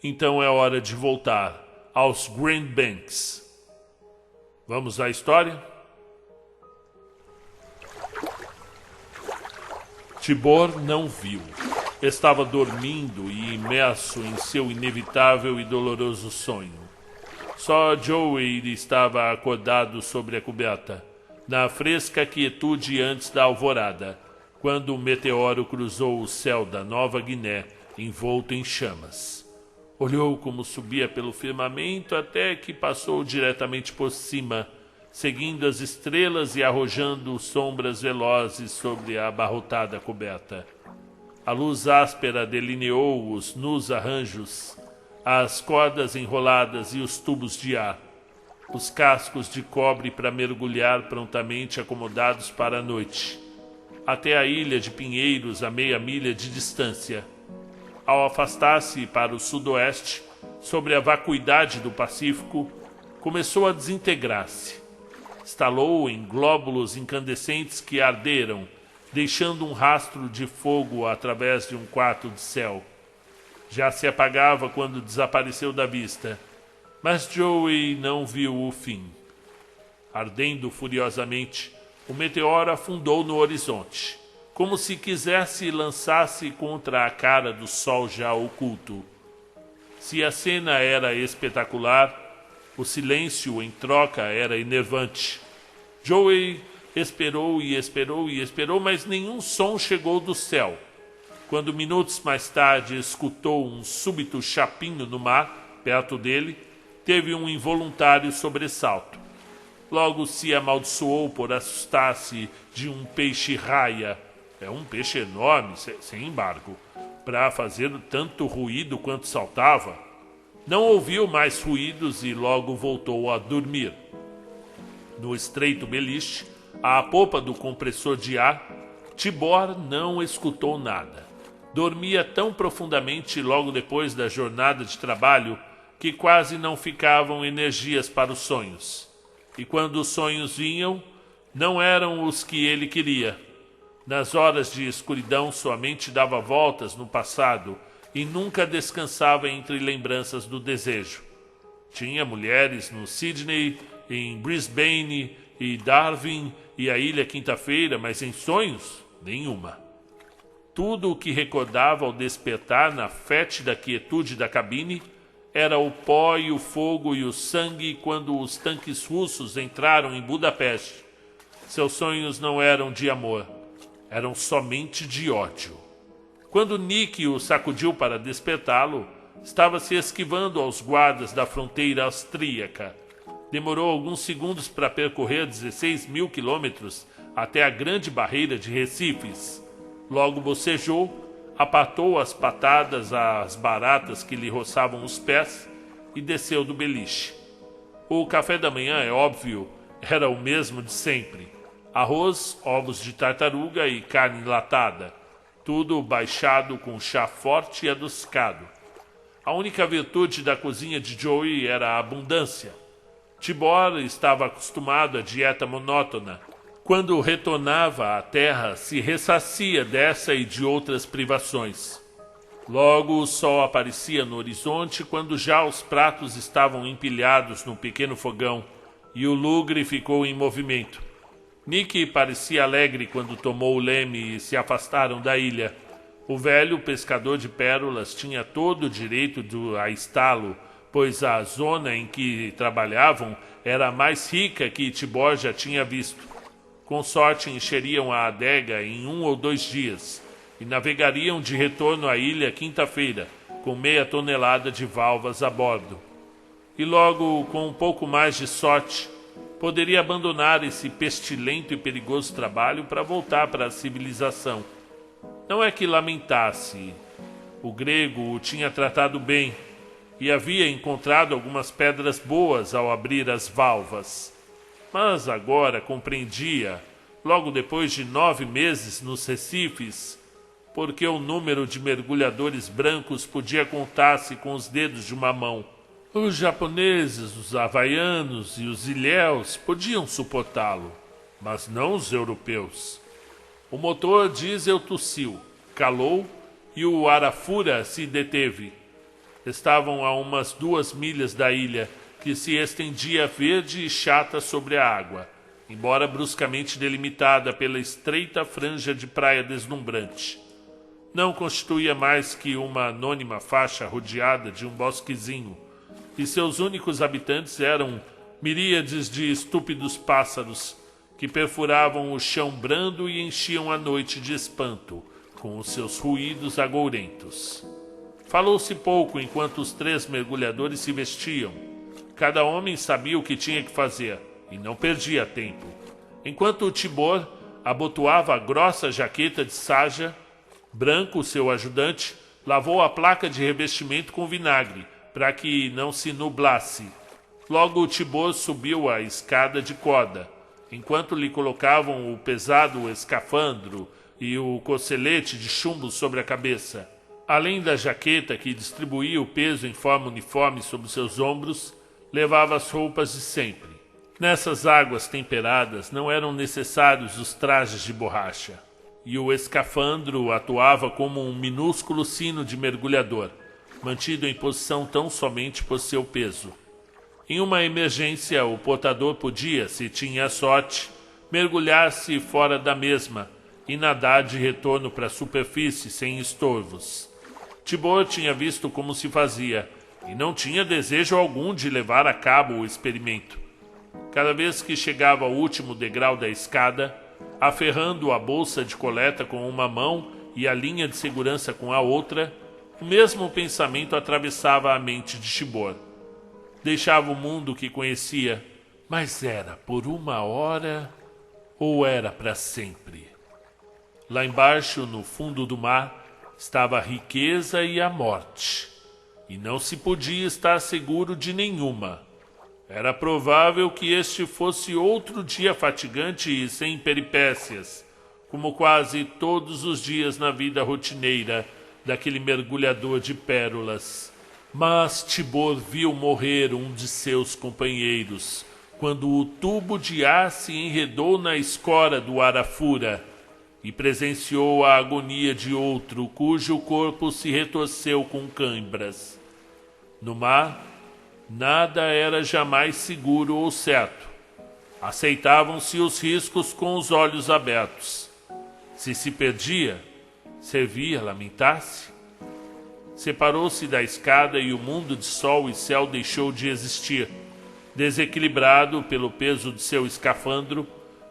Speaker 1: Então é hora de voltar aos Grand Banks. Vamos à história? Tibor não viu. Estava dormindo e imerso em seu inevitável e doloroso sonho. Só Joey estava acordado sobre a coberta, na fresca quietude antes da alvorada, quando o meteoro cruzou o céu da Nova Guiné, envolto em chamas. Olhou como subia pelo firmamento até que passou diretamente por cima, seguindo as estrelas e arrojando sombras velozes sobre a abarrotada coberta. A luz áspera delineou os nus arranjos, as cordas enroladas e os tubos de ar, os cascos de cobre para mergulhar prontamente acomodados para a noite. até a ilha de Pinheiros a meia milha de distância. Ao afastar-se para o sudoeste, sobre a vacuidade do Pacífico, começou a desintegrar-se. Estalou em glóbulos incandescentes que arderam, deixando um rastro de fogo através de um quarto de céu. Já se apagava quando desapareceu da vista, mas Joey não viu o fim. Ardendo furiosamente, o meteoro afundou no horizonte, como se quisesse lançar-se contra a cara do sol já oculto. Se a cena era espetacular, o silêncio em troca era enervante. Joey esperou e esperou e esperou, mas nenhum som chegou do céu. Quando minutos mais tarde escutou um súbito chapinho no mar, perto dele, teve um involuntário sobressalto. Logo se amaldiçoou por assustar-se de um peixe-raia. É um peixe enorme, sem embargo, para fazer tanto ruído quanto saltava. Não ouviu mais ruídos e logo voltou a dormir. No estreito beliche, à popa do compressor de ar, Tibor não escutou nada. Dormia tão profundamente logo depois da jornada de trabalho que quase não ficavam energias para os sonhos. E quando os sonhos vinham, não eram os que ele queria. Nas horas de escuridão, sua mente dava voltas no passado e nunca descansava entre lembranças do desejo. Tinha mulheres no Sydney, em Brisbane e Darwin e a Ilha Quinta-feira, mas em sonhos, nenhuma. Tudo o que recordava ao despertar na fétida quietude da cabine era o pó e o fogo e o sangue quando os tanques russos entraram em Budapeste. Seus sonhos não eram de amor, eram somente de ódio. Quando Nick o sacudiu para despertá-lo, estava se esquivando aos guardas da fronteira austríaca. Demorou alguns segundos para percorrer 16.000 quilômetros até a grande barreira de Recifes. Logo bocejou, apartou as patadas às baratas que lhe roçavam os pés e desceu do beliche. O café da manhã, é óbvio, era o mesmo de sempre. Arroz, ovos de tartaruga e carne enlatada. Tudo baixado com chá forte e adocicado. A única virtude da cozinha de Joey era a abundância. Tibor estava acostumado à dieta monótona. Quando retornava à terra, se ressacia dessa e de outras privações. Logo o sol aparecia no horizonte quando já os pratos estavam empilhados no pequeno fogão e o lugre ficou em movimento. Nick parecia alegre quando tomou o leme e se afastaram da ilha. O velho pescador de pérolas tinha todo o direito a está-lo, pois a zona em que trabalhavam era a mais rica que Tibor já tinha visto. Com sorte encheriam a adega em 1 ou 2 dias e navegariam de retorno à ilha quinta-feira, com 0,5 tonelada de valvas a bordo. E logo, com um pouco mais de sorte, poderia abandonar esse pestilento e perigoso trabalho para voltar para a civilização. Não é que lamentasse. O grego o tinha tratado bem e havia encontrado algumas pedras boas ao abrir as valvas. Mas agora compreendia, logo depois de 9 meses nos Recifes, porque o número de mergulhadores brancos podia contar-se com os dedos de uma mão. Os japoneses, os havaianos e os ilhéus podiam suportá-lo, mas não os europeus. O motor diesel tossiu, calou e o Arafura se deteve. Estavam a umas 2 milhas da ilha, que se estendia verde e chata sobre a água, embora bruscamente delimitada pela estreita franja de praia deslumbrante. Não constituía mais que uma anônima faixa rodeada de um bosquezinho, e seus únicos habitantes eram miríades de estúpidos pássaros que perfuravam o chão brando e enchiam a noite de espanto com os seus ruídos agourentos. Falou-se pouco enquanto os 3 mergulhadores se vestiam. Cada homem sabia o que tinha que fazer e não perdia tempo. Enquanto o Tibor abotoava a grossa jaqueta de saja, Branco, seu ajudante, lavou a placa de revestimento com vinagre para que não se nublasse. Logo o Tibor subiu a escada de corda enquanto lhe colocavam o pesado escafandro e o cocelete de chumbo sobre a cabeça. Além da jaqueta que distribuía o peso em forma uniforme sobre seus ombros, levava as roupas de sempre. Nessas águas temperadas não eram necessários os trajes de borracha, e o escafandro atuava como um minúsculo sino de mergulhador, mantido em posição tão somente por seu peso. Em uma emergência, o portador podia, se tinha sorte, mergulhar-se fora da mesma e nadar de retorno para a superfície sem estorvos. Tibor tinha visto como se fazia e não tinha desejo algum de levar a cabo o experimento. Cada vez que chegava ao último degrau da escada, aferrando a bolsa de coleta com uma mão e a linha de segurança com a outra, o mesmo pensamento atravessava a mente de Tibor. Deixava o mundo que conhecia, mas era por uma hora ou era para sempre? Lá embaixo, no fundo do mar, estava a riqueza e a morte, e não se podia estar seguro de nenhuma. Era provável que este fosse outro dia fatigante e sem peripécias, como quase todos os dias na vida rotineira daquele mergulhador de pérolas. Mas Tibor viu morrer um de seus companheiros, quando o tubo de ar se enredou na escora do Arafura, e presenciou a agonia de outro cujo corpo se retorceu com cãibras. No mar, nada era jamais seguro ou certo. Aceitavam-se os riscos com os olhos abertos. Se perdia, servia lamentar-se. Separou-se da escada e o mundo de sol e céu deixou de existir. Desequilibrado pelo peso de seu escafandro,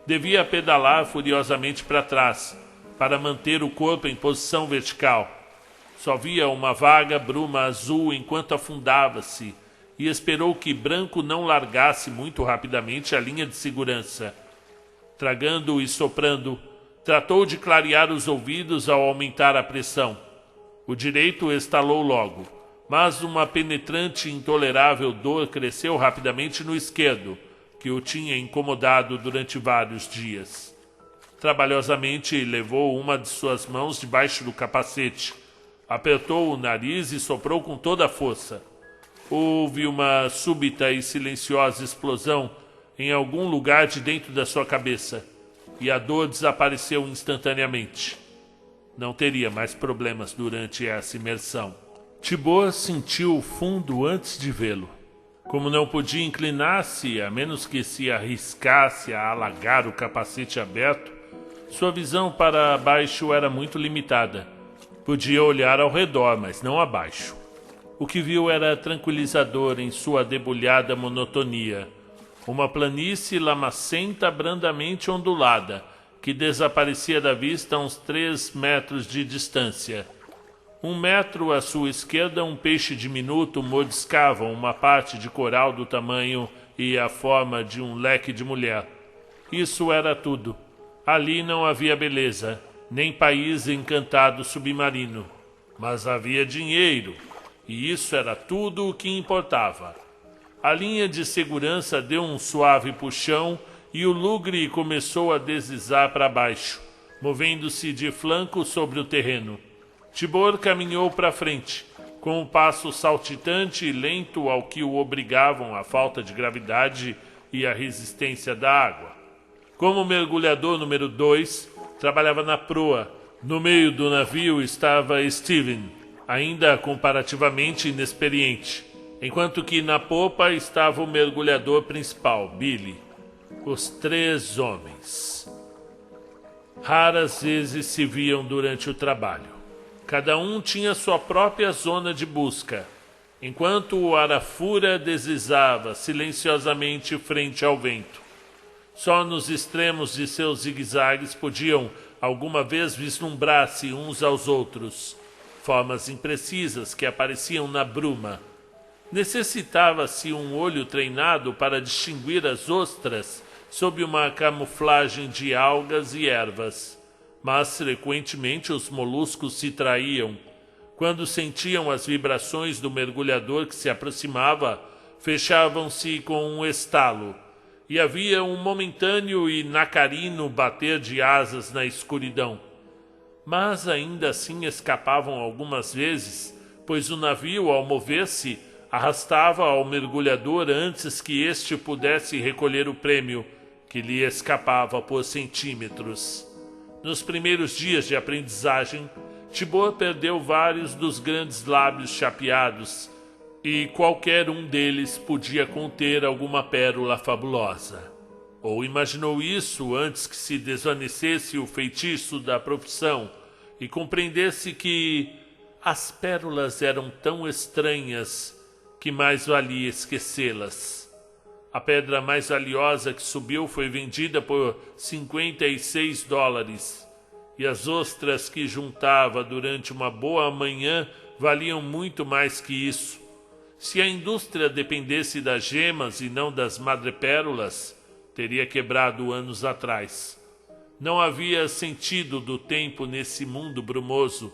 Speaker 1: devia pedalar furiosamente para trás, para manter o corpo em posição vertical. Só via uma vaga bruma azul enquanto afundava-se, e esperou que Branco não largasse muito rapidamente a linha de segurança. Tragando e soprando, tratou de clarear os ouvidos ao aumentar a pressão. O direito estalou logo, mas uma penetrante e intolerável dor cresceu rapidamente no esquerdo, que o tinha incomodado durante vários dias. Trabalhosamente levou uma de suas mãos debaixo do capacete, apertou o nariz e soprou com toda a força. Houve uma súbita e silenciosa explosão em algum lugar de dentro da sua cabeça, e a dor desapareceu instantaneamente. Não teria mais problemas durante essa imersão. Tibor sentiu o fundo antes de vê-lo. Como não podia inclinar-se, a menos que se arriscasse a alagar o capacete aberto, sua visão para baixo era muito limitada. Podia olhar ao redor, mas não abaixo. O que viu era tranquilizador em sua debulhada monotonia. Uma planície lamacenta brandamente ondulada, que desaparecia da vista a uns 3 metros de distância. 1 metro à sua esquerda, um peixe diminuto mordiscava uma parte de coral do tamanho e a forma de um leque de mulher. Isso era tudo. Ali não havia beleza, nem país encantado submarino. Mas havia dinheiro, e isso era tudo o que importava. A linha de segurança deu um suave puxão e o lugre começou a deslizar para baixo, movendo-se de flanco sobre o terreno. Tibor caminhou para frente, com um passo saltitante e lento ao que o obrigavam a falta de gravidade e a resistência da água. Como mergulhador número 2, trabalhava na proa. No meio do navio estava Steven, ainda comparativamente inexperiente, enquanto que na popa estava o mergulhador principal, Billy. Os 3 homens. Raras vezes se viam durante o trabalho. Cada um tinha sua própria zona de busca, enquanto o Arafura deslizava silenciosamente frente ao vento. Só nos extremos de seus zigue-zagues podiam alguma vez vislumbrar-se uns aos outros, formas imprecisas que apareciam na bruma. Necessitava-se um olho treinado para distinguir as ostras sob uma camuflagem de algas e ervas. Mas frequentemente os moluscos se traíam. Quando sentiam as vibrações do mergulhador que se aproximava, fechavam-se com um estalo, e havia um momentâneo e nacarino bater de asas na escuridão. Mas ainda assim escapavam algumas vezes, pois o navio, ao mover-se, arrastava ao mergulhador antes que este pudesse recolher o prêmio, que lhe escapava por centímetros. Nos primeiros dias de aprendizagem, Tibor perdeu vários dos grandes lábios chapeados, e qualquer um deles podia conter alguma pérola fabulosa. Ou imaginou isso antes que se desvanecesse o feitiço da profissão e compreendesse que as pérolas eram tão estranhas que mais valia esquecê-las. A pedra mais valiosa que subiu foi vendida por $56, e as ostras que juntava durante uma boa manhã valiam muito mais que isso. Se a indústria dependesse das gemas e não das madrepérolas, teria quebrado anos atrás. Não havia sentido do tempo nesse mundo brumoso.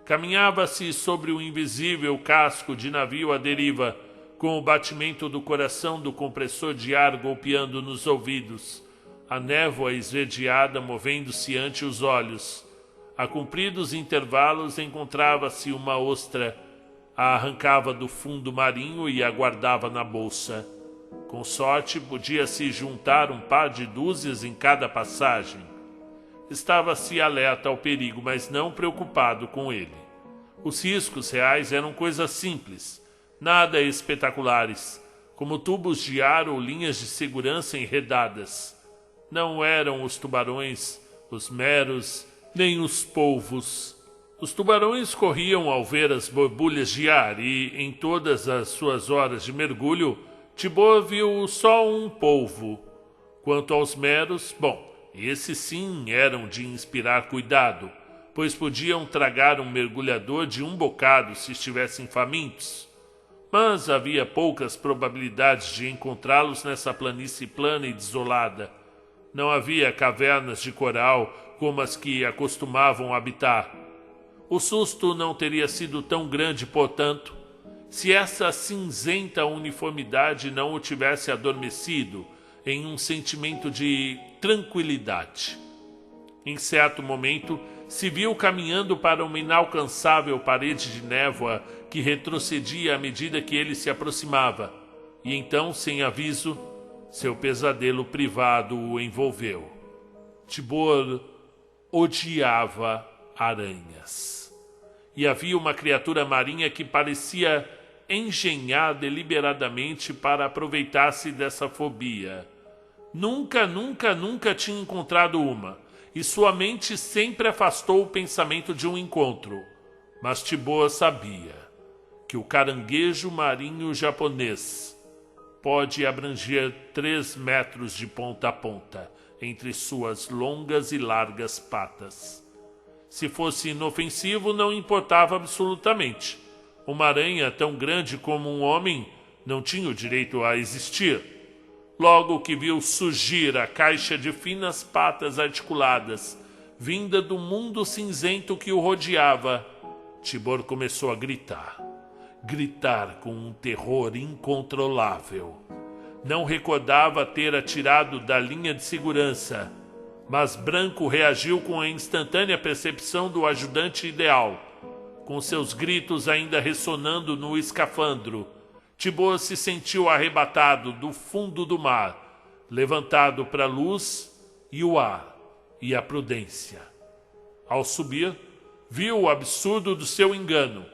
Speaker 1: Caminhava-se sobre o invisível casco de navio à deriva, com o batimento do coração do compressor de ar golpeando nos ouvidos, a névoa esverdeada movendo-se ante os olhos. A compridos intervalos encontrava-se uma ostra, a arrancava do fundo marinho e a guardava na bolsa. Com sorte, podia-se juntar um par de dúzias em cada passagem. Estava-se alerta ao perigo, mas não preocupado com ele. Os riscos reais eram coisas simples, nada espetaculares, como tubos de ar ou linhas de segurança enredadas. Não eram os tubarões, os meros, nem os polvos. Os tubarões corriam ao ver as borbulhas de ar e, em todas as suas horas de mergulho, Tibor viu só um polvo. Quanto aos meros, esses sim eram de inspirar cuidado, pois podiam tragar um mergulhador de um bocado se estivessem famintos. Mas havia poucas probabilidades de encontrá-los nessa planície plana e desolada. Não havia cavernas de coral como as que acostumavam habitar. O susto não teria sido tão grande, portanto, se essa cinzenta uniformidade não o tivesse adormecido em um sentimento de tranquilidade. Em certo momento, se viu caminhando para uma inalcançável parede de névoa que retrocedia à medida que ele se aproximava, e então, sem aviso, seu pesadelo privado o envolveu. Tibor odiava aranhas. E havia uma criatura marinha que parecia engenhar deliberadamente para aproveitar-se dessa fobia. Nunca tinha encontrado uma, e sua mente sempre afastou o pensamento de um encontro. Mas Tibor sabia que o caranguejo marinho japonês pode abranger 3 metros de ponta a ponta entre suas longas e largas patas. Se fosse inofensivo, não importava absolutamente. Uma aranha tão grande como um homem não tinha o direito a existir. Logo que viu surgir a caixa de finas patas articuladas, vinda do mundo cinzento que o rodeava, Tibor começou a gritar. Gritar com um terror incontrolável. Não recordava ter atirado da linha de segurança, mas Branco reagiu com a instantânea percepção do ajudante ideal. Com seus gritos ainda ressonando no escafandro, Tibor se sentiu arrebatado do fundo do mar, levantado para a luz e o ar e a prudência. Ao subir, viu o absurdo do seu engano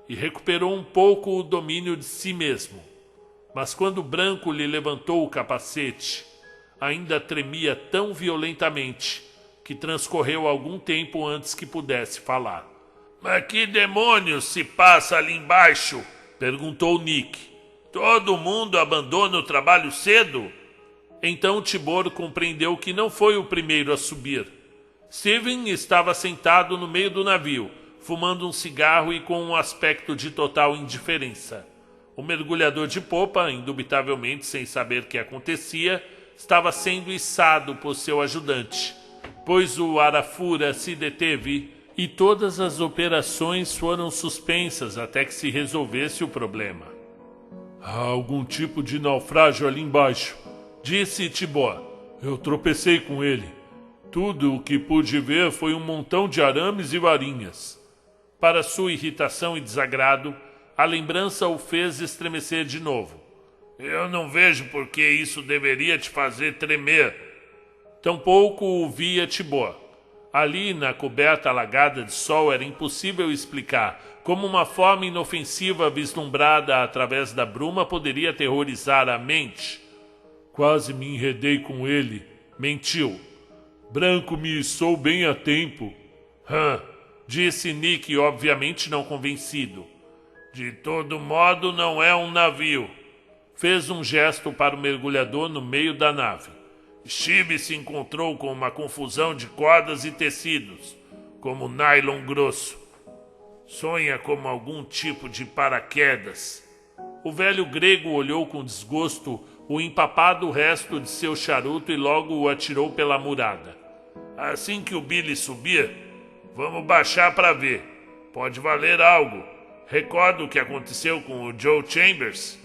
Speaker 1: e recuperou um pouco o domínio de si mesmo. Mas quando Branco lhe levantou o capacete, ainda tremia tão violentamente que transcorreu algum tempo antes que pudesse falar.
Speaker 3: Mas que demônios se passa ali embaixo?
Speaker 1: Perguntou Nick.
Speaker 3: Todo mundo abandona o trabalho cedo?
Speaker 1: Então Tibor compreendeu que não foi o primeiro a subir. Steven estava sentado no meio do navio, fumando um cigarro e com um aspecto de total indiferença. O mergulhador de popa, indubitavelmente sem saber o que acontecia, estava sendo içado por seu ajudante, pois o Arafura se deteve e todas as operações foram suspensas até que se resolvesse o problema.
Speaker 2: Há algum tipo de naufrágio ali embaixo,
Speaker 1: disse Tibor. Eu tropecei com ele. Tudo o que pude ver foi um montão de arames e varinhas. Para sua irritação e desagrado, a lembrança o fez estremecer de novo.
Speaker 3: Eu não vejo por que isso deveria te fazer tremer.
Speaker 1: Tampouco o via Tibor. Ali, na coberta alagada de sol, era impossível explicar como uma forma inofensiva vislumbrada através da bruma poderia aterrorizar a mente. Quase me enredei com ele. Mentiu. Branco me içou bem a tempo.
Speaker 3: Disse Nick, obviamente não convencido. De todo modo, não é um navio.
Speaker 1: Fez um gesto para o mergulhador no meio da nave.
Speaker 3: Steve se encontrou com uma confusão de cordas e tecidos, como nylon grosso. Sonha como algum tipo de paraquedas.
Speaker 1: O velho grego olhou com desgosto o empapado resto de seu charuto e logo o atirou pela murada.
Speaker 3: Assim que o Billy subir, vamos baixar para ver. Pode valer algo. Recorda o que aconteceu com o Joe Chambers?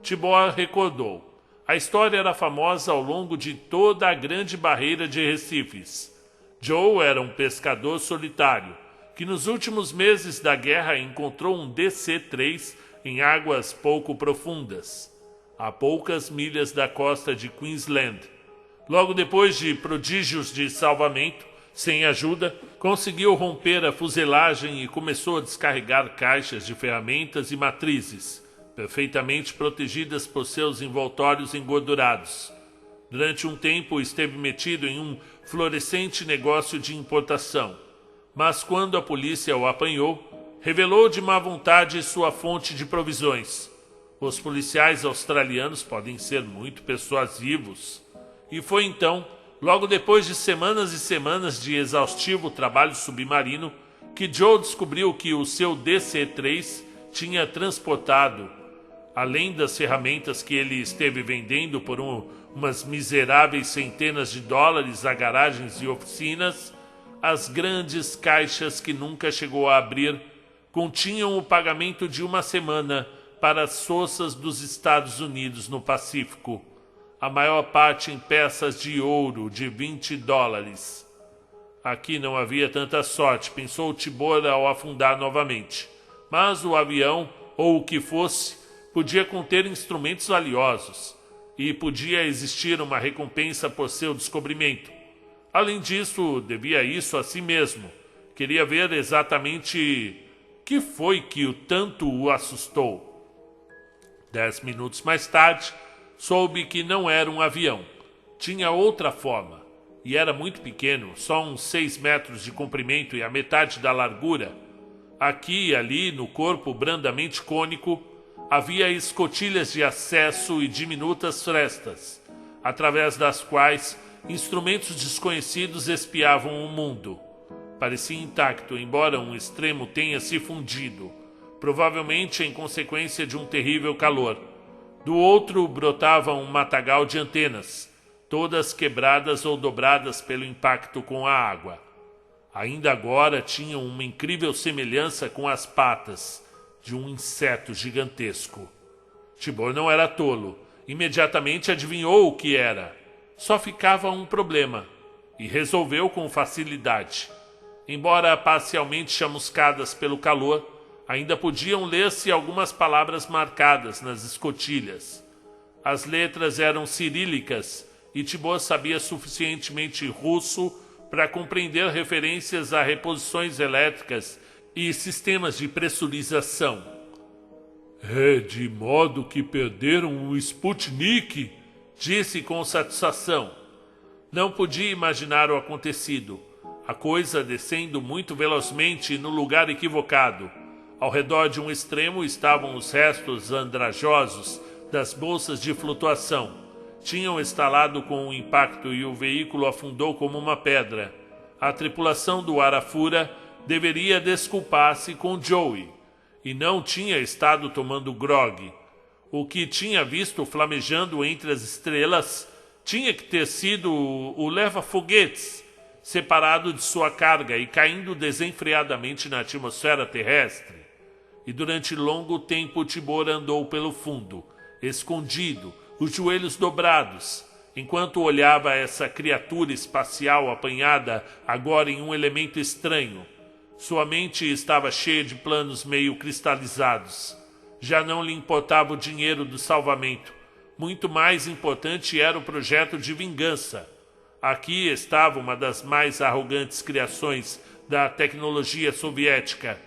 Speaker 1: Tibor recordou. A história era famosa ao longo de toda a grande barreira de Recifes. Joe era um pescador solitário, que nos últimos meses da guerra encontrou um DC-3 em águas pouco profundas, a poucas milhas da costa de Queensland. Logo depois de prodígios de salvamento, sem ajuda, conseguiu romper a fuselagem e começou a descarregar caixas de ferramentas e matrizes, perfeitamente protegidas por seus envoltórios engordurados. Durante um tempo esteve metido em um florescente negócio de importação, mas quando a polícia o apanhou, revelou de má vontade sua fonte de provisões. Os policiais australianos podem ser muito persuasivos. E foi então, logo depois de semanas e semanas de exaustivo trabalho submarino, que Joe descobriu que o seu DC-3 tinha transportado, além das ferramentas que ele esteve vendendo por umas miseráveis centenas de dólares a garagens e oficinas, as grandes caixas que nunca chegou a abrir continham o pagamento de uma semana para as forças dos Estados Unidos no Pacífico, a maior parte em peças de ouro de $20. Aqui não havia tanta sorte, pensou Tibor ao afundar novamente. Mas o avião, ou o que fosse, podia conter instrumentos valiosos, e podia existir uma recompensa por seu descobrimento. Além disso, devia isso a si mesmo. Queria ver exatamente que foi que o tanto o assustou. 10 minutos mais tarde, soube que não era um avião. Tinha outra forma, e era muito pequeno, só uns 6 metros de comprimento e a metade da largura. Aqui e ali, no corpo brandamente cônico, havia escotilhas de acesso e diminutas frestas, através das quais instrumentos desconhecidos espiavam o mundo. Parecia intacto, embora um extremo tenha se fundido, provavelmente em consequência de um terrível calor. Do outro brotava um matagal de antenas, todas quebradas ou dobradas pelo impacto com a água. Ainda agora tinham uma incrível semelhança com as patas de um inseto gigantesco. Tibor não era tolo. Imediatamente adivinhou o que era. Só ficava um problema, e resolveu com facilidade. Embora parcialmente chamuscadas pelo calor, ainda podiam ler-se algumas palavras marcadas nas escotilhas. As letras eram cirílicas, e Tibor sabia suficientemente russo para compreender referências a reposições elétricas e sistemas de pressurização. É de modo que perderam o Sputnik, disse com satisfação. Não podia imaginar o acontecido. A coisa descendo muito velozmente no lugar equivocado. Ao redor de um extremo estavam os restos andrajosos das bolsas de flutuação. Tinham estalado com o impacto e o veículo afundou como uma pedra. A tripulação do Arafura deveria desculpar-se com Joey, e não tinha estado tomando grog. O que tinha visto flamejando entre as estrelas tinha que ter sido o leva-foguetes, separado de sua carga e caindo desenfreadamente na atmosfera terrestre. E durante longo tempo Tibor andou pelo fundo, escondido, os joelhos dobrados, enquanto olhava essa criatura espacial apanhada agora em um elemento estranho. Sua mente estava cheia de planos meio cristalizados. Já não lhe importava o dinheiro do salvamento. Muito mais importante era o projeto de vingança. Aqui estava uma das mais arrogantes criações da tecnologia soviética.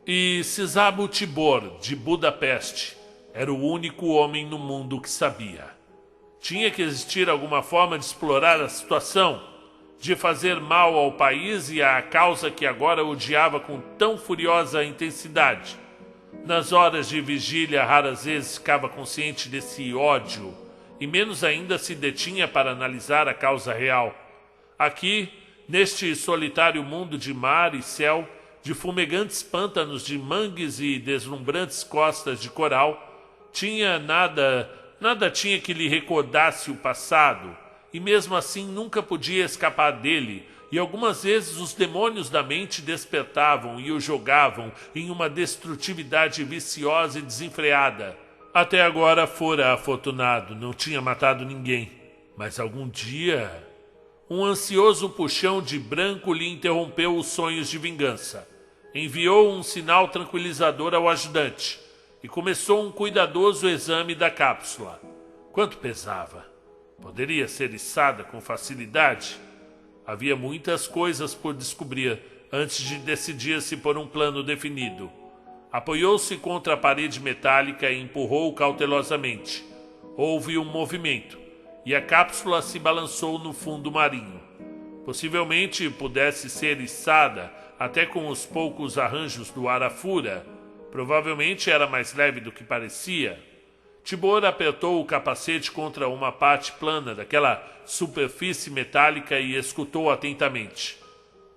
Speaker 1: E Szabo Tibor, de Budapeste, era o único homem no mundo que sabia. Tinha que existir alguma forma de explorar a situação, de fazer mal ao país e à causa que agora odiava com tão furiosa intensidade. Nas horas de vigília, raras vezes ficava consciente desse ódio, e menos ainda se detinha para analisar a causa real. Aqui, neste solitário mundo de mar e céu, de fumegantes pântanos de mangues e deslumbrantes costas de coral, nada tinha que lhe recordasse o passado, e mesmo assim nunca podia escapar dele, e algumas vezes os demônios da mente despertavam e o jogavam em uma destrutividade viciosa e desenfreada. Até agora fora afortunado, não tinha matado ninguém, mas algum dia um ansioso puxão de branco lhe interrompeu os sonhos de vingança. Enviou um sinal tranquilizador ao ajudante e começou um cuidadoso exame da cápsula. Quanto pesava? Poderia ser içada com facilidade? Havia muitas coisas por descobrir antes de decidir-se por um plano definido. Apoiou-se contra a parede metálica e empurrou cautelosamente. Houve um movimento e a cápsula se balançou no fundo marinho. Possivelmente pudesse ser içada até com os poucos arranjos do Arafura. Provavelmente era mais leve do que parecia. Tibor apertou o capacete contra uma parte plana daquela superfície metálica e escutou atentamente.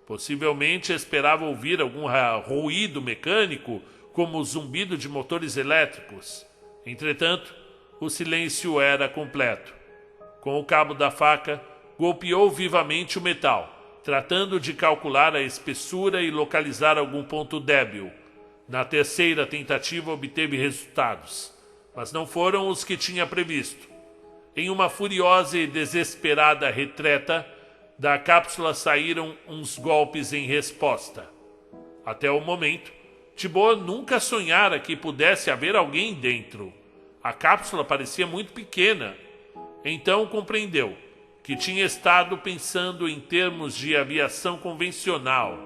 Speaker 1: Possivelmente esperava ouvir algum ruído mecânico, como o zumbido de motores elétricos. Entretanto, o silêncio era completo. Com o cabo da faca, golpeou vivamente o metal, tratando de calcular a espessura e localizar algum ponto débil. Na terceira tentativa obteve resultados, mas não foram os que tinha previsto. Em uma furiosa e desesperada retreta, da cápsula saíram uns golpes em resposta. Até o momento, Tibor nunca sonhara que pudesse haver alguém dentro. A cápsula parecia muito pequena. Então compreendeu que tinha estado pensando em termos de aviação convencional.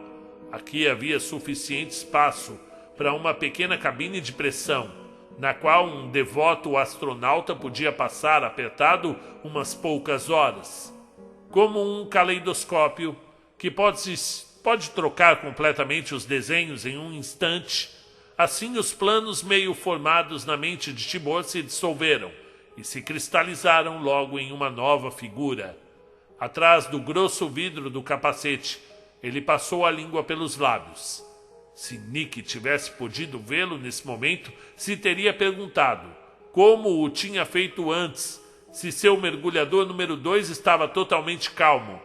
Speaker 1: Aqui havia suficiente espaço para uma pequena cabine de pressão, na qual um devoto astronauta podia passar apertado umas poucas horas. Como um caleidoscópio que pode trocar completamente os desenhos em um instante, assim os planos meio formados na mente de Tibor se dissolveram e se cristalizaram logo em uma nova figura. Atrás do grosso vidro do capacete, ele passou a língua pelos lábios. Se Nick tivesse podido vê-lo nesse momento, se teria perguntado como o tinha feito antes, se seu mergulhador número 2 estava totalmente calmo.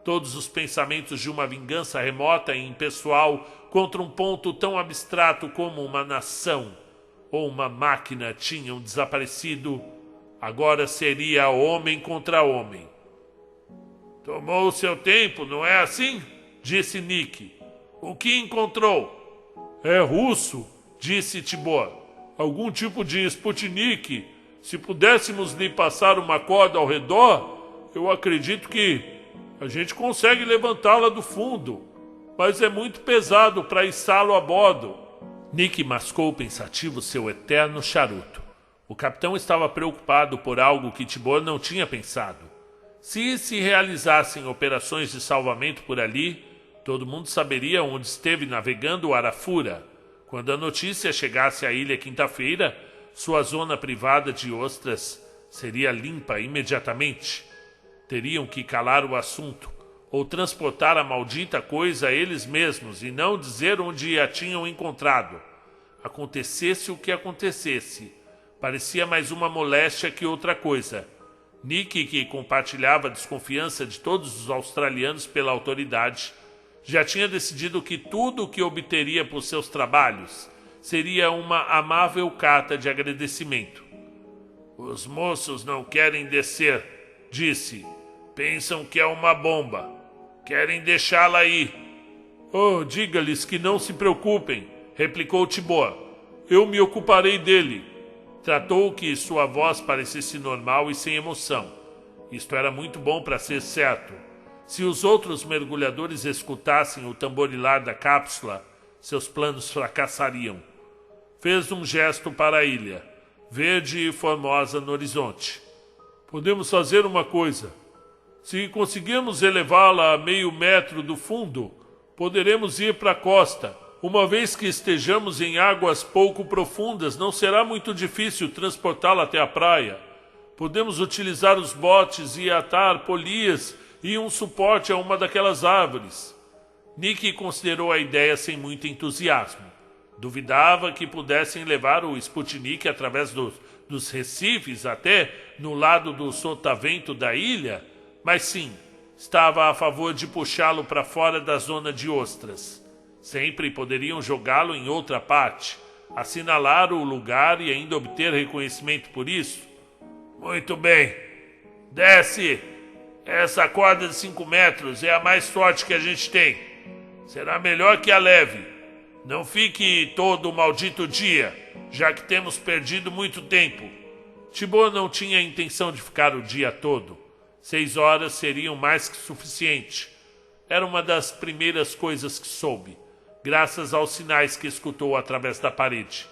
Speaker 1: Todos os pensamentos de uma vingança remota e impessoal contra um ponto tão abstrato como uma nação ou uma máquina tinham desaparecido. Agora seria homem contra homem. Tomou seu tempo, não é assim? Disse Nick. O que encontrou? É russo, disse Tibor. Algum tipo de Sputnik. Se pudéssemos lhe passar uma corda ao redor, eu acredito que a gente consegue levantá-la do fundo. Mas é muito pesado para içá-lo a bordo. Nick mascou pensativo seu eterno charuto. O capitão estava preocupado por algo que Tibor não tinha pensado. Se realizassem operações de salvamento por ali, todo mundo saberia onde esteve navegando o Arafura. Quando a notícia chegasse à ilha quinta-feira, sua zona privada de ostras seria limpa imediatamente. Teriam que calar o assunto, ou transportar a maldita coisa a eles mesmos e não dizer onde a tinham encontrado. Acontecesse o que acontecesse, parecia mais uma moléstia que outra coisa. Nick, que compartilhava a desconfiança de todos os australianos pela autoridade, já tinha decidido que tudo o que obteria por seus trabalhos seria uma amável carta de agradecimento. Os moços não querem descer,
Speaker 3: disse. Pensam que é uma bomba. Querem deixá-la aí.
Speaker 1: Oh, diga-lhes que não se preocupem, replicou Tibor. Eu me ocuparei dele.
Speaker 3: Tratou que sua voz parecesse normal e sem emoção. Isto era muito bom para ser certo. Se os outros mergulhadores escutassem o tamborilar da cápsula, seus planos fracassariam. Fez um gesto para a ilha, verde e formosa no horizonte.
Speaker 1: Podemos fazer uma coisa. Se conseguirmos elevá-la a meio metro do fundo, poderemos ir para a costa. Uma vez que estejamos em águas pouco profundas, não será muito difícil transportá-la até a praia. Podemos utilizar os botes e atar polias e um suporte a uma daquelas árvores.
Speaker 3: Nick considerou a ideia sem muito entusiasmo. Duvidava que pudessem levar o Sputnik através dos recifes até no lado do sotavento da ilha, mas sim, estava a favor de puxá-lo para fora da zona de ostras. Sempre poderiam jogá-lo em outra parte, assinalar o lugar e ainda obter reconhecimento por isso. Muito bem. Desce! Essa corda de 5 metros é a mais forte que a gente tem. Será melhor que a leve. Não fique todo o maldito dia, já que temos perdido muito tempo. Tibor não tinha a intenção de ficar o dia todo. 6 horas seriam mais que suficiente. Era uma das primeiras coisas que soube, graças aos sinais que escutou através da parede.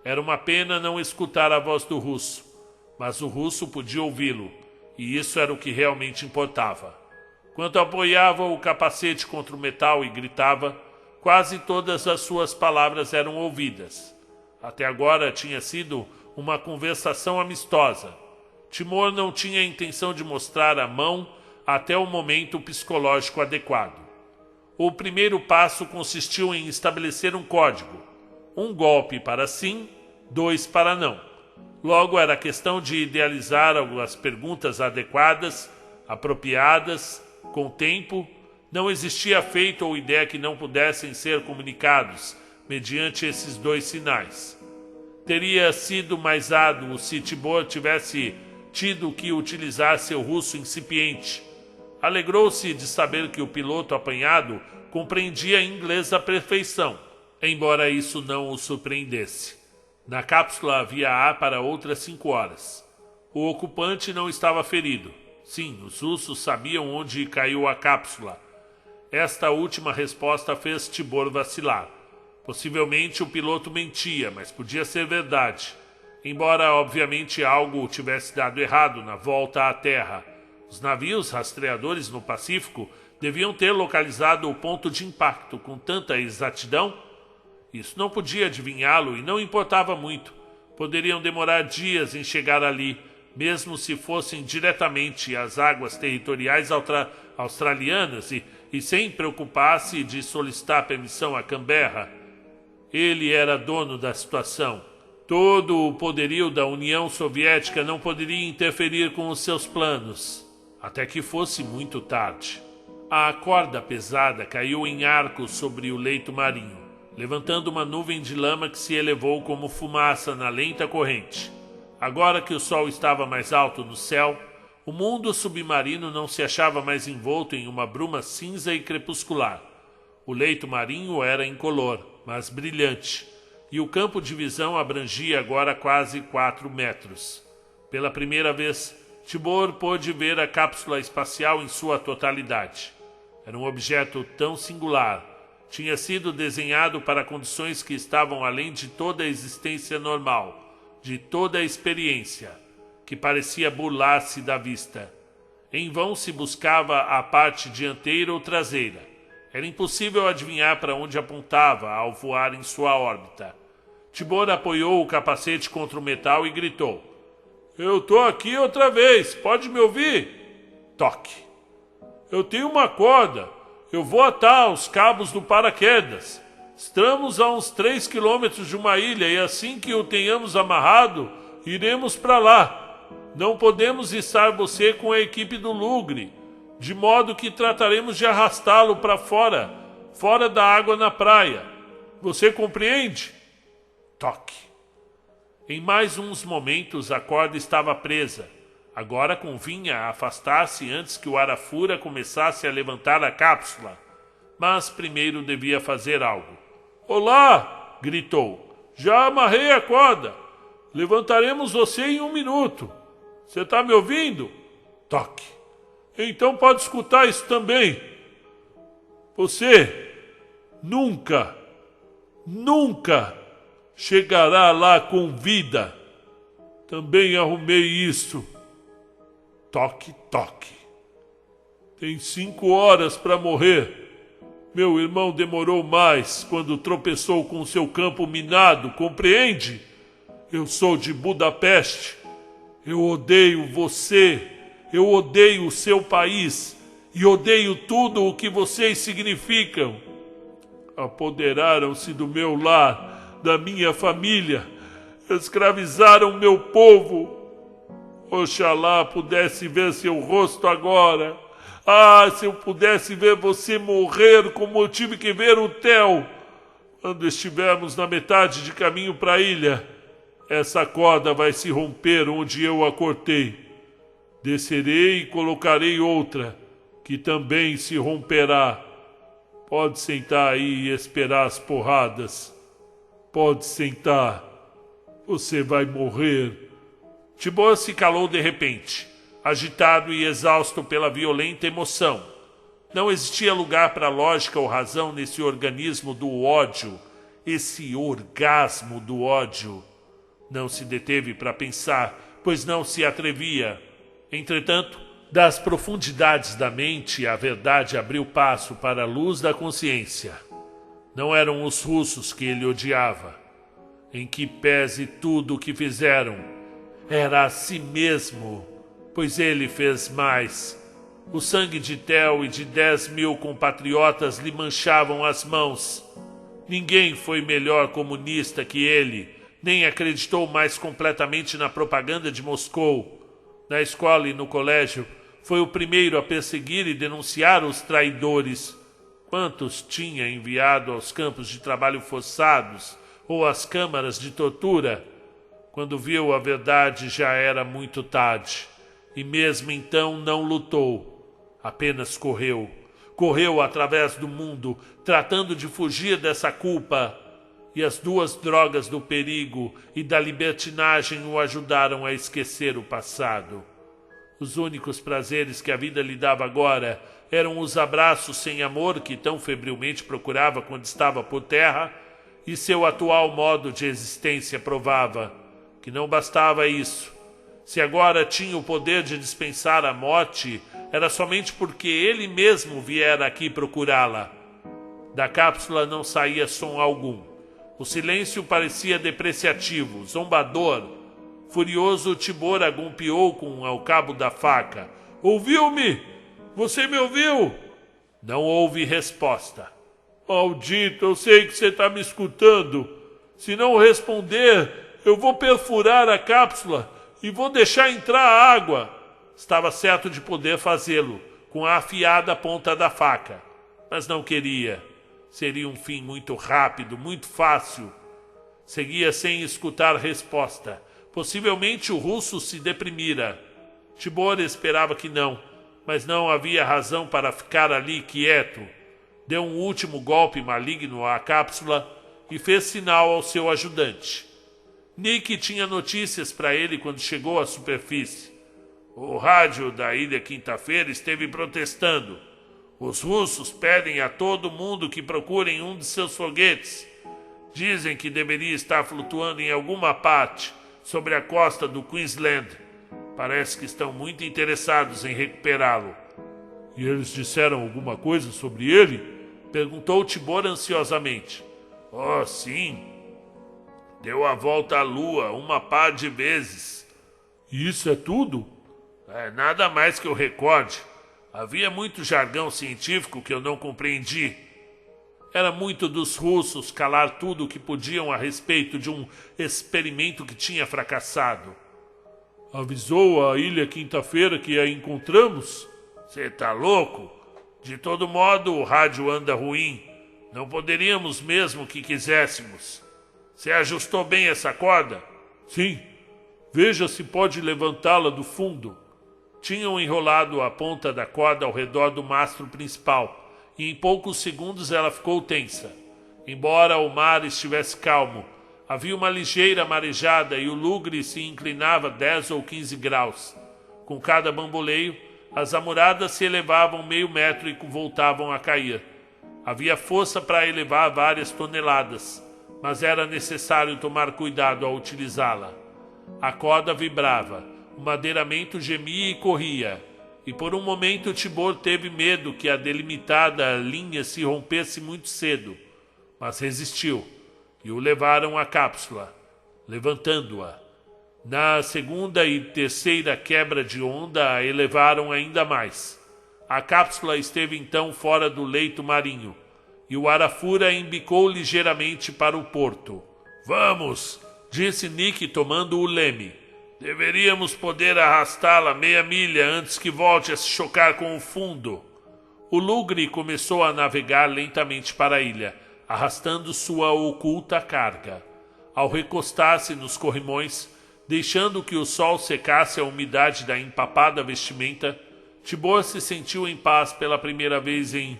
Speaker 3: Era uma pena não escutar a voz do russo, mas o russo podia ouvi-lo, e isso era o que realmente importava. Quando apoiava o capacete contra o metal e gritava, quase todas as suas palavras eram ouvidas. Até agora tinha sido uma conversação amistosa. Timor não tinha a intenção de mostrar a mão até o momento psicológico adequado. O primeiro passo consistiu em estabelecer um código. 1 golpe para sim, 2 para não. Logo era questão de idealizar algumas perguntas adequadas, apropriadas, com tempo. Não existia feito ou ideia que não pudessem ser comunicados mediante esses 2 sinais. Teria sido mais árduo se Tibor tivesse tido que utilizar seu russo incipiente. Alegrou-se de saber que o piloto apanhado compreendia inglês à perfeição, embora isso não o surpreendesse. Na cápsula havia ar para outras 5 horas. O ocupante não estava ferido. Sim, os russos sabiam onde caiu a cápsula. Esta última resposta fez Tibor vacilar. Possivelmente o piloto mentia, mas podia ser verdade. Embora, obviamente, algo tivesse dado errado na volta à Terra. Os navios rastreadores no Pacífico deviam ter localizado o ponto de impacto com tanta exatidão. Isso não podia adivinhá-lo e não importava muito. Poderiam demorar dias em chegar ali, mesmo se fossem diretamente às águas territoriais australianas e sem preocupar-se de solicitar permissão a Canberra. Ele era dono da situação. Todo o poderio da União Soviética não poderia interferir com os seus planos, até que fosse muito tarde. A corda pesada caiu em arcos sobre o leito marinho, levantando uma nuvem de lama que se elevou como fumaça na lenta corrente. Agora que o sol estava mais alto no céu, o mundo submarino não se achava mais envolto em uma bruma cinza e crepuscular. O leito marinho era incolor, mas brilhante, e o campo de visão abrangia agora quase 4 metros. Pela primeira vez, Tibor pôde ver a cápsula espacial em sua totalidade. Era um objeto tão singular. Tinha sido desenhado para condições que estavam além de toda a existência normal, de toda a experiência, que parecia burlar-se da vista. Em vão se buscava a parte dianteira ou traseira. Era impossível adivinhar para onde apontava ao voar em sua órbita. Tibor apoiou o capacete contra o metal e gritou: "Eu tô aqui outra vez, pode me ouvir?" Toque. "Eu tenho uma corda. Eu vou atar os cabos do paraquedas. Estamos a uns 3 quilômetros de uma ilha e assim que o tenhamos amarrado, iremos para lá. Não podemos içar você com a equipe do Lugre, de modo que trataremos de arrastá-lo para fora da água na praia. Você compreende?" Toque. Em mais uns momentos a corda estava presa. Agora convinha afastar-se antes que o Arafura começasse a levantar a cápsula. Mas primeiro devia fazer algo. Olá! Gritou. Já amarrei a corda. Levantaremos você em 1 minuto. Você está me ouvindo? Toque. Então pode escutar isso também. Você nunca chegará lá com vida. Também arrumei isso. Toque, toque. Tem 5 horas para morrer. Meu irmão demorou mais quando tropeçou com seu campo minado, compreende? Eu sou de Budapeste. Eu odeio você. Eu odeio o seu país. E odeio tudo o que vocês significam. Apoderaram-se do meu lar, da minha família. Escravizaram meu povo. Oxalá pudesse ver seu rosto agora. Ah, se eu pudesse ver você morrer como eu tive que ver o Theo. Quando estivermos na metade de caminho para a ilha, essa corda vai se romper onde eu a cortei. Descerei e colocarei outra, que também se romperá. Pode sentar aí e esperar as porradas. Pode sentar. Você vai morrer. Tibor se calou de repente, agitado e exausto pela violenta emoção. Não existia lugar para lógica ou razão nesse organismo do ódio, esse orgasmo do ódio. Não se deteve para pensar, pois não se atrevia. Entretanto, das profundidades da mente, a verdade abriu passo para a luz da consciência. Não eram os russos que ele odiava. Em que pese tudo o que fizeram, era a si mesmo, pois ele fez mais. O sangue de Theo e de 10.000 compatriotas lhe manchavam as mãos. Ninguém foi melhor comunista que ele, nem acreditou mais completamente na propaganda de Moscou. Na escola e no colégio, foi o primeiro a perseguir e denunciar os traidores. Quantos tinha enviado aos campos de trabalho forçados ou às câmaras de tortura? Quando viu a verdade já era muito tarde, e mesmo então não lutou, apenas correu. Correu através do mundo, tratando de fugir dessa culpa, e as 2 drogas do perigo e da libertinagem o ajudaram a esquecer o passado. Os únicos prazeres que a vida lhe dava agora eram os abraços sem amor que tão febrilmente procurava quando estava por terra, e seu atual modo de existência provava que não bastava isso. Se agora tinha o poder de dispensar a morte, era somente porque ele mesmo viera aqui procurá-la. Da cápsula não saía som algum. O silêncio parecia depreciativo, zombador. Furioso, Tibor agumpiou com ao cabo da faca. Ouviu-me? Você me ouviu? Não houve resposta. Maldito, eu sei que você está me escutando. Se não responder, eu vou perfurar a cápsula e vou deixar entrar a água. Estava certo de poder fazê-lo, com a afiada ponta da faca. Mas não queria. Seria um fim muito rápido, muito fácil. Seguia sem escutar resposta. Possivelmente o russo se deprimira. Tibor esperava que não, mas não havia razão para ficar ali quieto. Deu um último golpe maligno à cápsula e fez sinal ao seu ajudante. Nick tinha notícias para ele quando chegou à superfície. O rádio da ilha Quinta-feira esteve protestando. Os russos pedem a todo mundo que procurem um de seus foguetes. Dizem que deveria estar flutuando em alguma parte sobre a costa do Queensland. Parece que estão muito interessados em recuperá-lo. E eles disseram alguma coisa sobre ele? Perguntou Tibor ansiosamente. Oh, sim. Deu a volta à lua 1 par de vezes. E isso é tudo? É nada mais que eu recorde. Havia muito jargão científico que eu não compreendi. Era muito dos russos calar tudo o que podiam a respeito de um experimento que tinha fracassado. Avisou a ilha Quinta-feira que a encontramos? Você tá louco? De todo modo, o rádio anda ruim. Não poderíamos mesmo que quiséssemos. Você ajustou bem essa corda? Sim. Veja se pode levantá-la do fundo. Tinham enrolado a ponta da corda ao redor do mastro principal, e em poucos segundos ela ficou tensa. Embora o mar estivesse calmo, havia uma ligeira marejada e o lugre se inclinava 10 ou 15 graus. Com cada bamboleio, as amoradas se elevavam meio metro e voltavam a cair. Havia força para elevar várias toneladas, mas era necessário tomar cuidado ao utilizá-la. A corda vibrava, o madeiramento gemia e corria, e por um momento Tibor teve medo que a delimitada linha se rompesse muito cedo, mas resistiu, e o levaram à cápsula, levantando-a. Na segunda e terceira quebra de onda a elevaram ainda mais. A cápsula esteve então fora do leito marinho, e o Arafura embicou ligeiramente para o porto. "Vamos!" disse Nick tomando o leme. "Deveríamos poder arrastá-la meia milha antes que volte a se chocar com o fundo." O lugre começou a navegar lentamente para a ilha, arrastando sua oculta carga. Ao recostar-se nos corrimões, deixando que o sol secasse a umidade da empapada vestimenta, Tibor se sentiu em paz pela primeira vez em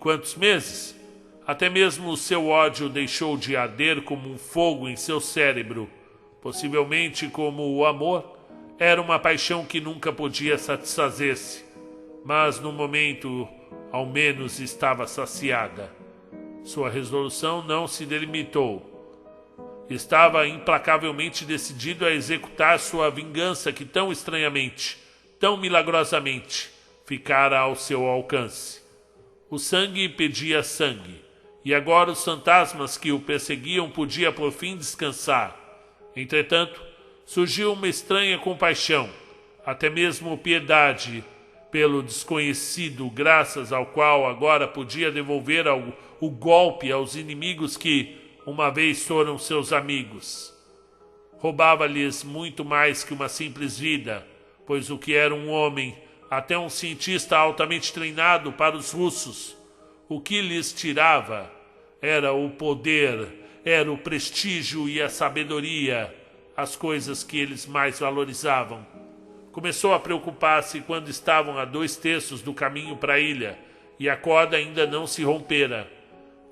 Speaker 3: quantos meses? Até mesmo o seu ódio deixou de arder como um fogo em seu cérebro. Possivelmente como o amor, era uma paixão que nunca podia satisfazer-se, mas no momento, ao menos, estava saciada. Sua resolução não se delimitou. Estava implacavelmente decidido a executar sua vingança que tão estranhamente, tão milagrosamente, ficara ao seu alcance. O sangue pedia sangue, e agora os fantasmas que o perseguiam podiam por fim descansar. Entretanto, surgiu uma estranha compaixão, até mesmo piedade, pelo desconhecido, graças ao qual agora podia devolver o golpe aos inimigos que uma vez foram seus amigos. Roubava-lhes muito mais que uma simples vida, pois o que era um homem, até um cientista altamente treinado para os russos, o que lhes tirava era o poder, era o prestígio e a sabedoria, as coisas que eles mais valorizavam. Começou a preocupar-se quando estavam a 2/3 do caminho para a ilha, e a corda ainda não se rompera.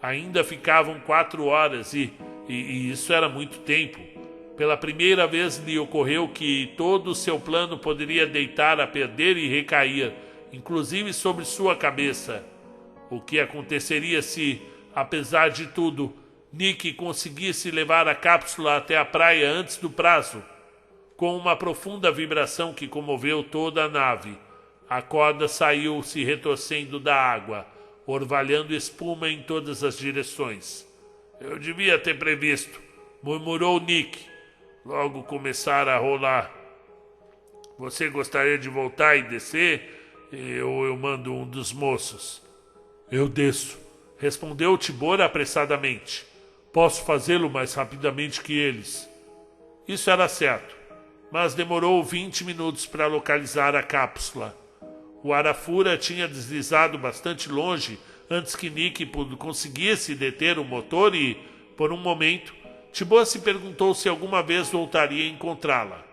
Speaker 3: Ainda ficavam 4 horas e isso era muito tempo. Pela primeira vez lhe ocorreu que todo o seu plano poderia deitar a perder e recair, inclusive sobre sua cabeça. O que aconteceria se, apesar de tudo, Nick conseguisse levar a cápsula até a praia antes do prazo? Com uma profunda vibração que comoveu toda a nave, a corda saiu se retorcendo da água, orvalhando espuma em todas as direções. "Eu devia ter previsto", murmurou Nick. Logo começara a rolar. "Você gostaria de voltar e descer? Ou eu mando um dos moços?" "Eu desço", respondeu Tibor apressadamente. "Posso fazê-lo mais rapidamente que eles." Isso era certo, mas demorou 20 minutos para localizar a cápsula. O Arafura tinha deslizado bastante longe antes que Nick conseguisse deter o motor e, por um momento, Tibor se perguntou se alguma vez voltaria a encontrá-la.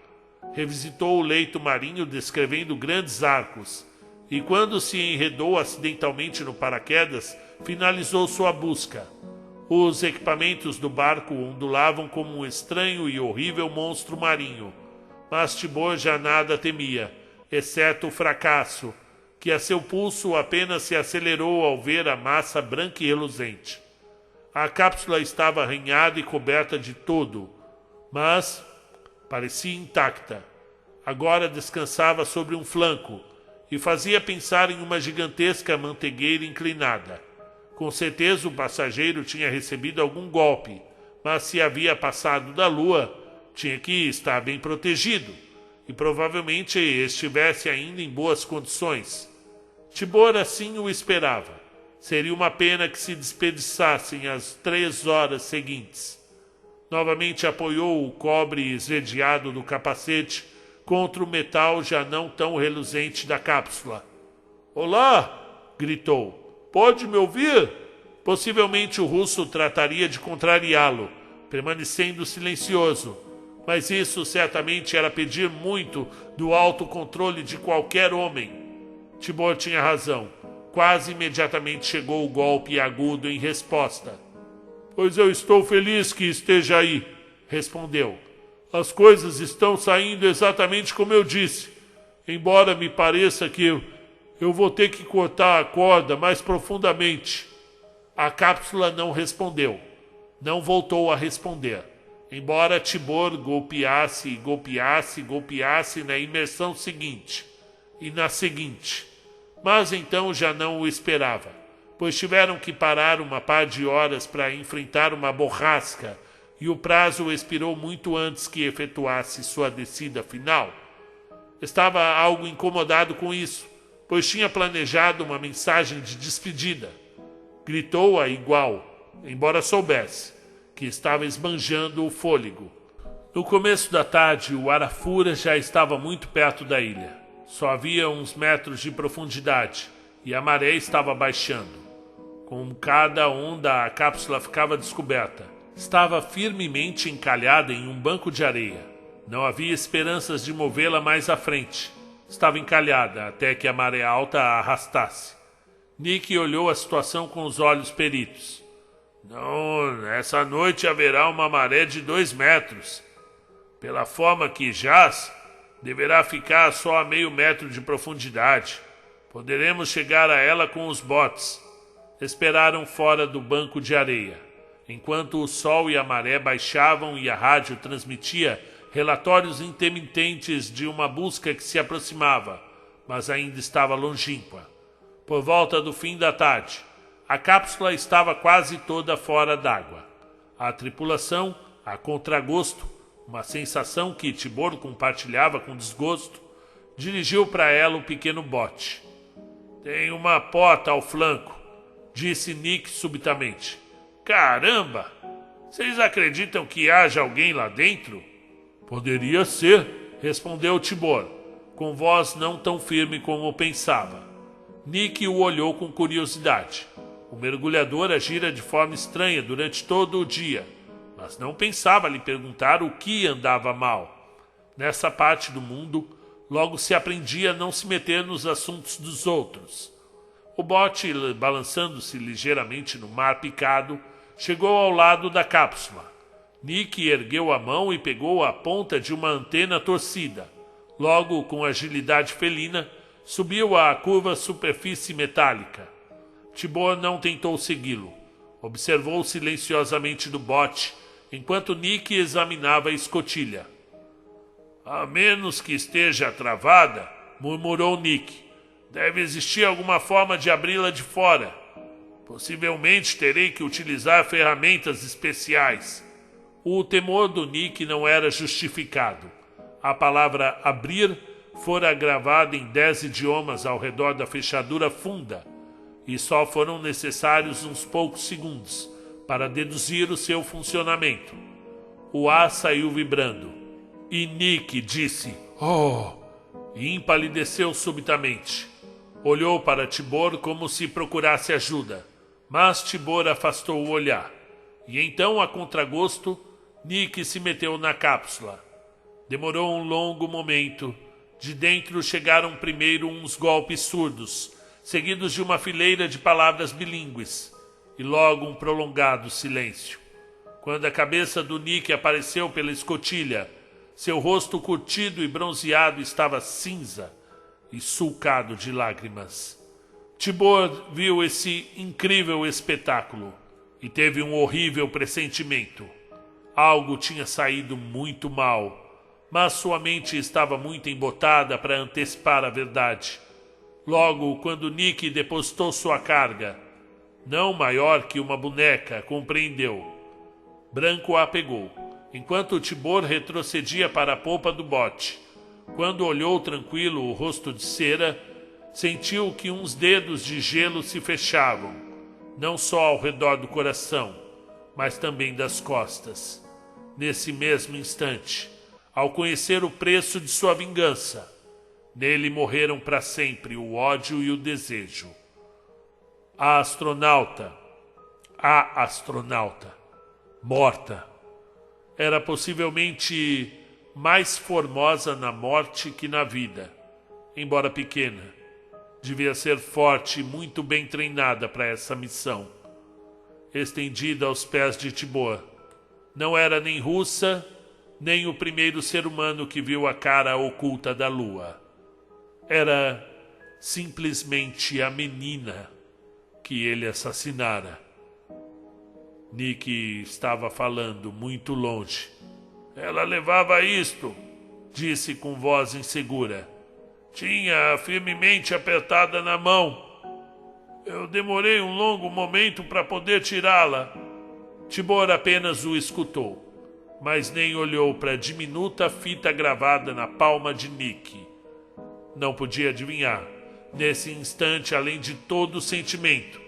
Speaker 3: Revisitou o leito marinho descrevendo grandes arcos, e quando se enredou acidentalmente no paraquedas, finalizou sua busca. Os equipamentos do barco ondulavam como um estranho e horrível monstro marinho, mas Tibor já nada temia, exceto o fracasso, que a seu pulso apenas se acelerou ao ver a massa branca e reluzente. A cápsula estava arranhada e coberta de todo, mas parecia intacta. Agora descansava sobre um flanco e fazia pensar em uma gigantesca mantegueira inclinada. Com certeza o passageiro tinha recebido algum golpe, mas se havia passado da lua, tinha que estar bem protegido, e provavelmente estivesse ainda em boas condições. Tibor assim o esperava. Seria uma pena que se desperdiçassem as 3 horas seguintes. Novamente apoiou o cobre esverdeado do capacete contra o metal já não tão reluzente da cápsula. "Olá!" gritou. "Pode me ouvir?" Possivelmente o russo trataria de contrariá-lo, permanecendo silencioso, Mas isso certamente era pedir muito do autocontrole de qualquer homem. Tibor tinha razão. Quase imediatamente chegou o golpe agudo em resposta. Pois eu estou feliz que esteja aí, respondeu. As coisas estão saindo exatamente como eu disse, embora me pareça que eu vou ter que cortar a corda mais profundamente. A cápsula não respondeu. Não voltou a responder, embora Tibor golpeasse na imersão seguinte e na seguinte. Mas então já não o esperava, pois tiveram que parar uma par de horas para enfrentar uma borrasca e o prazo expirou muito antes que efetuasse sua descida final. Estava algo incomodado com isso, pois tinha planejado uma mensagem de despedida. Gritou-a igual, embora soubesse que estava esbanjando o fôlego. No começo da tarde, o Arafura já estava muito perto da ilha. Só havia uns metros de profundidade e a maré estava baixando. Com cada onda, a cápsula ficava descoberta. Estava firmemente encalhada em um banco de areia. Não havia esperanças de movê-la mais à frente. Estava encalhada até que a maré alta a arrastasse. Nick olhou a situação com os olhos peritos. Não, essa noite haverá uma maré de 2 metros. Pela forma que jaz, deverá ficar só a meio metro de profundidade. Poderemos chegar a ela com os botes. Esperaram fora do banco de areia, enquanto o sol e a maré baixavam e a rádio transmitia relatórios intermitentes de uma busca que se aproximava, mas ainda estava longínqua. Por volta do fim da tarde, a cápsula estava quase toda fora d'água. A tripulação, a contragosto, uma sensação que Tibor compartilhava com desgosto, dirigiu para ela o pequeno bote. Tem uma porta ao flanco, disse Nick subitamente. Caramba! Vocês acreditam que haja alguém lá dentro? Poderia ser, respondeu Tibor, com voz não tão firme como pensava. Nick o olhou com curiosidade. O mergulhador agira de forma estranha durante todo o dia, mas não pensava lhe perguntar o que andava mal. Nessa parte do mundo, logo se aprendia a não se meter nos assuntos dos outros. O bote, balançando-se ligeiramente no mar picado, chegou ao lado da cápsula. Nick ergueu a mão e pegou a ponta de uma antena torcida. Logo, com agilidade felina, subiu à curva superfície metálica. Tibor não tentou segui-lo. Observou silenciosamente do bote, enquanto Nick examinava a escotilha. A menos que esteja travada, murmurou Nick. Deve existir alguma forma de abri-la de fora. Possivelmente terei que utilizar ferramentas especiais. O temor do Nick não era justificado. A palavra abrir fora gravada em 10 idiomas ao redor da fechadura funda, e só foram necessários uns poucos segundos para deduzir o seu funcionamento. O ar saiu vibrando, e Nick disse, "Oh!" e empalideceu subitamente. Olhou para Tibor como se procurasse ajuda, mas Tibor afastou o olhar. E então, a contragosto, Nick se meteu na cápsula. Demorou um longo momento. De dentro chegaram primeiro uns golpes surdos, seguidos de uma fileira de palavras bilíngues, e logo um prolongado silêncio. Quando a cabeça do Nick apareceu pela escotilha, seu rosto curtido e bronzeado estava cinza e sulcado de lágrimas. Tibor viu esse incrível espetáculo e teve um horrível pressentimento. Algo tinha saído muito mal, mas sua mente estava muito embotada para antecipar a verdade. Logo, quando Nick depositou sua carga, não maior que uma boneca, compreendeu. Branco a pegou, enquanto Tibor retrocedia para a polpa do bote. Quando olhou tranquilo o rosto de cera, sentiu que uns dedos de gelo se fechavam, não só ao redor do coração, mas também das costas. Nesse mesmo instante, ao conhecer o preço de sua vingança, nele morreram para sempre o ódio e o desejo. A astronauta, morta. era possivelmente mais formosa na morte que na vida, embora pequena. Devia ser forte e muito bem treinada para essa missão. Estendida aos pés de Tibor, não era nem russa, nem o primeiro ser humano que viu a cara oculta da lua. Era simplesmente a menina que ele assassinara. Nick estava falando muito longe. Ela levava isto, disse com voz insegura. Tinha firmemente apertada na mão. Eu demorei um longo momento para poder tirá-la. Tibor apenas o escutou, mas nem olhou para a diminuta fita gravada na palma de Nick. Não podia adivinhar, nesse instante, além de todo o sentimento,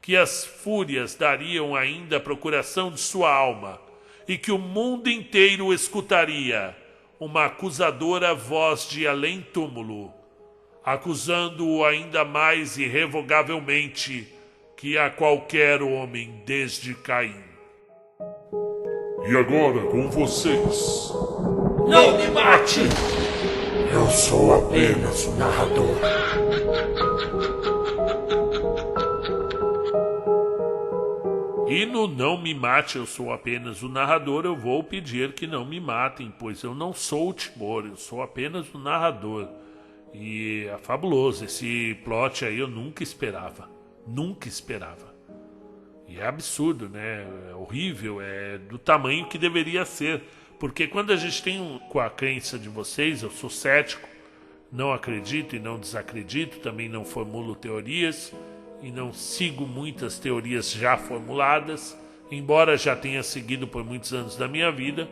Speaker 3: que as fúrias dariam ainda a procuração de sua alma e que o mundo inteiro escutaria uma acusadora voz de além-túmulo, acusando-o ainda mais irrevogavelmente que a qualquer homem desde Caim.
Speaker 2: E agora com vocês.
Speaker 4: Não me mate! Eu sou apenas o narrador.
Speaker 3: E no Não Me Mate, eu sou apenas o narrador, eu vou pedir que não me matem, pois eu não sou o Tibor, eu sou apenas o narrador. E é fabuloso, esse plot aí eu nunca esperava. Nunca esperava. E é absurdo, né? É horrível, é do tamanho que deveria ser. Porque quando a gente tem com a crença de vocês, eu sou cético, não acredito e não desacredito, também não formulo teorias e não sigo muitas teorias já formuladas, embora já tenha seguido por muitos anos da minha vida.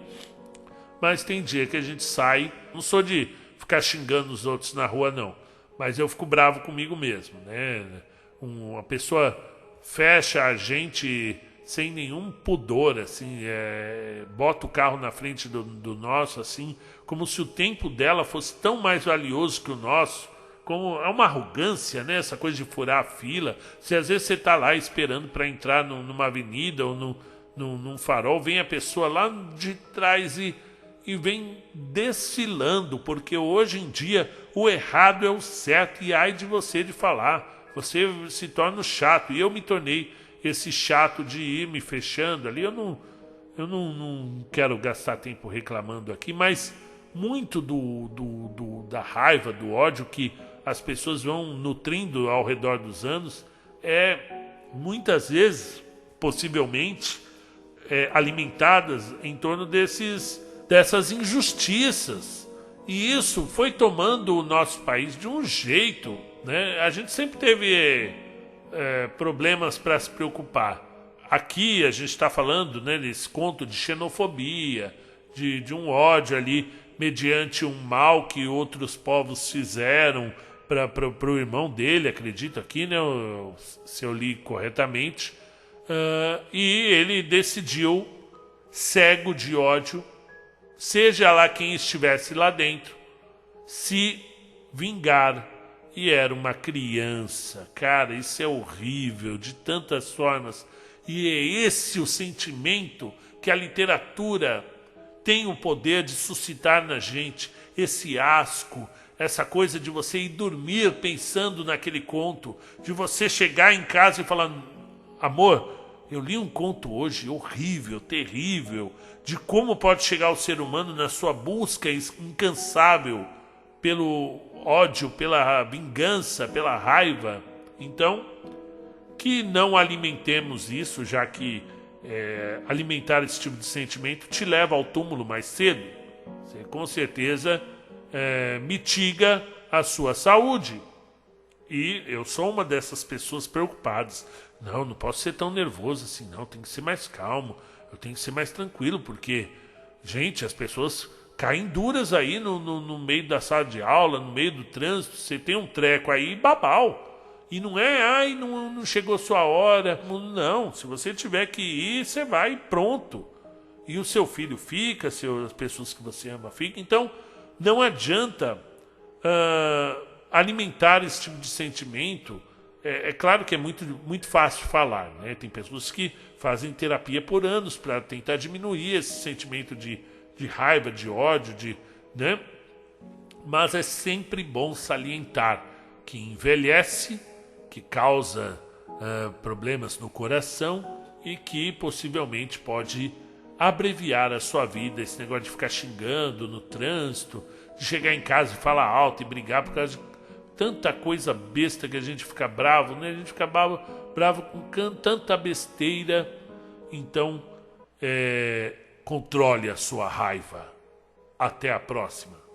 Speaker 3: Mas tem dia que a gente sai, não sou de ficar xingando os outros na rua não, mas eu fico bravo comigo mesmo, né? Uma pessoa fecha a gente sem nenhum pudor, assim, bota o carro na frente do nosso, assim, como se o tempo dela fosse tão mais valioso que o nosso. Como é uma arrogância, né? Essa coisa de furar a fila. Se às vezes você está lá esperando para entrar numa avenida ou num farol, vem a pessoa lá de trás e vem desfilando, porque hoje em dia o errado é o certo e ai de você de falar. Você se torna chato, e eu me tornei esse chato de ir me fechando ali. Eu não quero gastar tempo reclamando aqui, mas muito da raiva, do ódio que as pessoas vão nutrindo ao redor dos anos é muitas vezes, possivelmente, alimentadas em torno dessas injustiças. E isso foi tomando o nosso país de um jeito, né? A gente sempre teve problemas para se preocupar. Aqui a gente está falando, né, nesse conto de xenofobia, de um ódio ali mediante um mal que outros povos fizeram para o irmão dele, acredito aqui, né, se eu li corretamente. E ele decidiu, cego de ódio, seja lá quem estivesse lá dentro, se vingar. E era uma criança. Cara, isso é horrível de tantas formas. E é esse o sentimento que a literatura tem o poder de suscitar na gente. Esse asco, essa coisa de você ir dormir pensando naquele conto, de você chegar em casa e falar: amor, eu li um conto hoje horrível, terrível, de como pode chegar o ser humano na sua busca incansável pelo ódio, pela vingança, pela raiva. Então, que não alimentemos isso, já que alimentar esse tipo de sentimento te leva ao túmulo mais cedo. Você com certeza mitiga a sua saúde. E eu sou uma dessas pessoas preocupadas. Não posso ser tão nervoso assim, não. Tem que ser mais calmo, eu tenho que ser mais tranquilo, porque, gente, as pessoas caem duras aí no meio da sala de aula, no meio do trânsito. Você tem um treco aí, babau. E não é, não chegou sua hora. Não, se você tiver que ir, você vai e pronto. E o seu filho fica, as pessoas que você ama ficam. Então, não adianta alimentar esse tipo de sentimento É claro que é muito fácil falar, né? Tem pessoas que fazem terapia por anos para tentar diminuir esse sentimento de raiva, de ódio, né? Mas é sempre bom salientar que envelhece, que causa problemas no coração e que possivelmente pode abreviar a sua vida. Esse negócio de ficar xingando no trânsito, de chegar em casa e falar alto e brigar por causa de tanta coisa besta que a gente fica bravo, né? A gente fica bravo com tanta besteira. Então, controle a sua raiva. Até a próxima.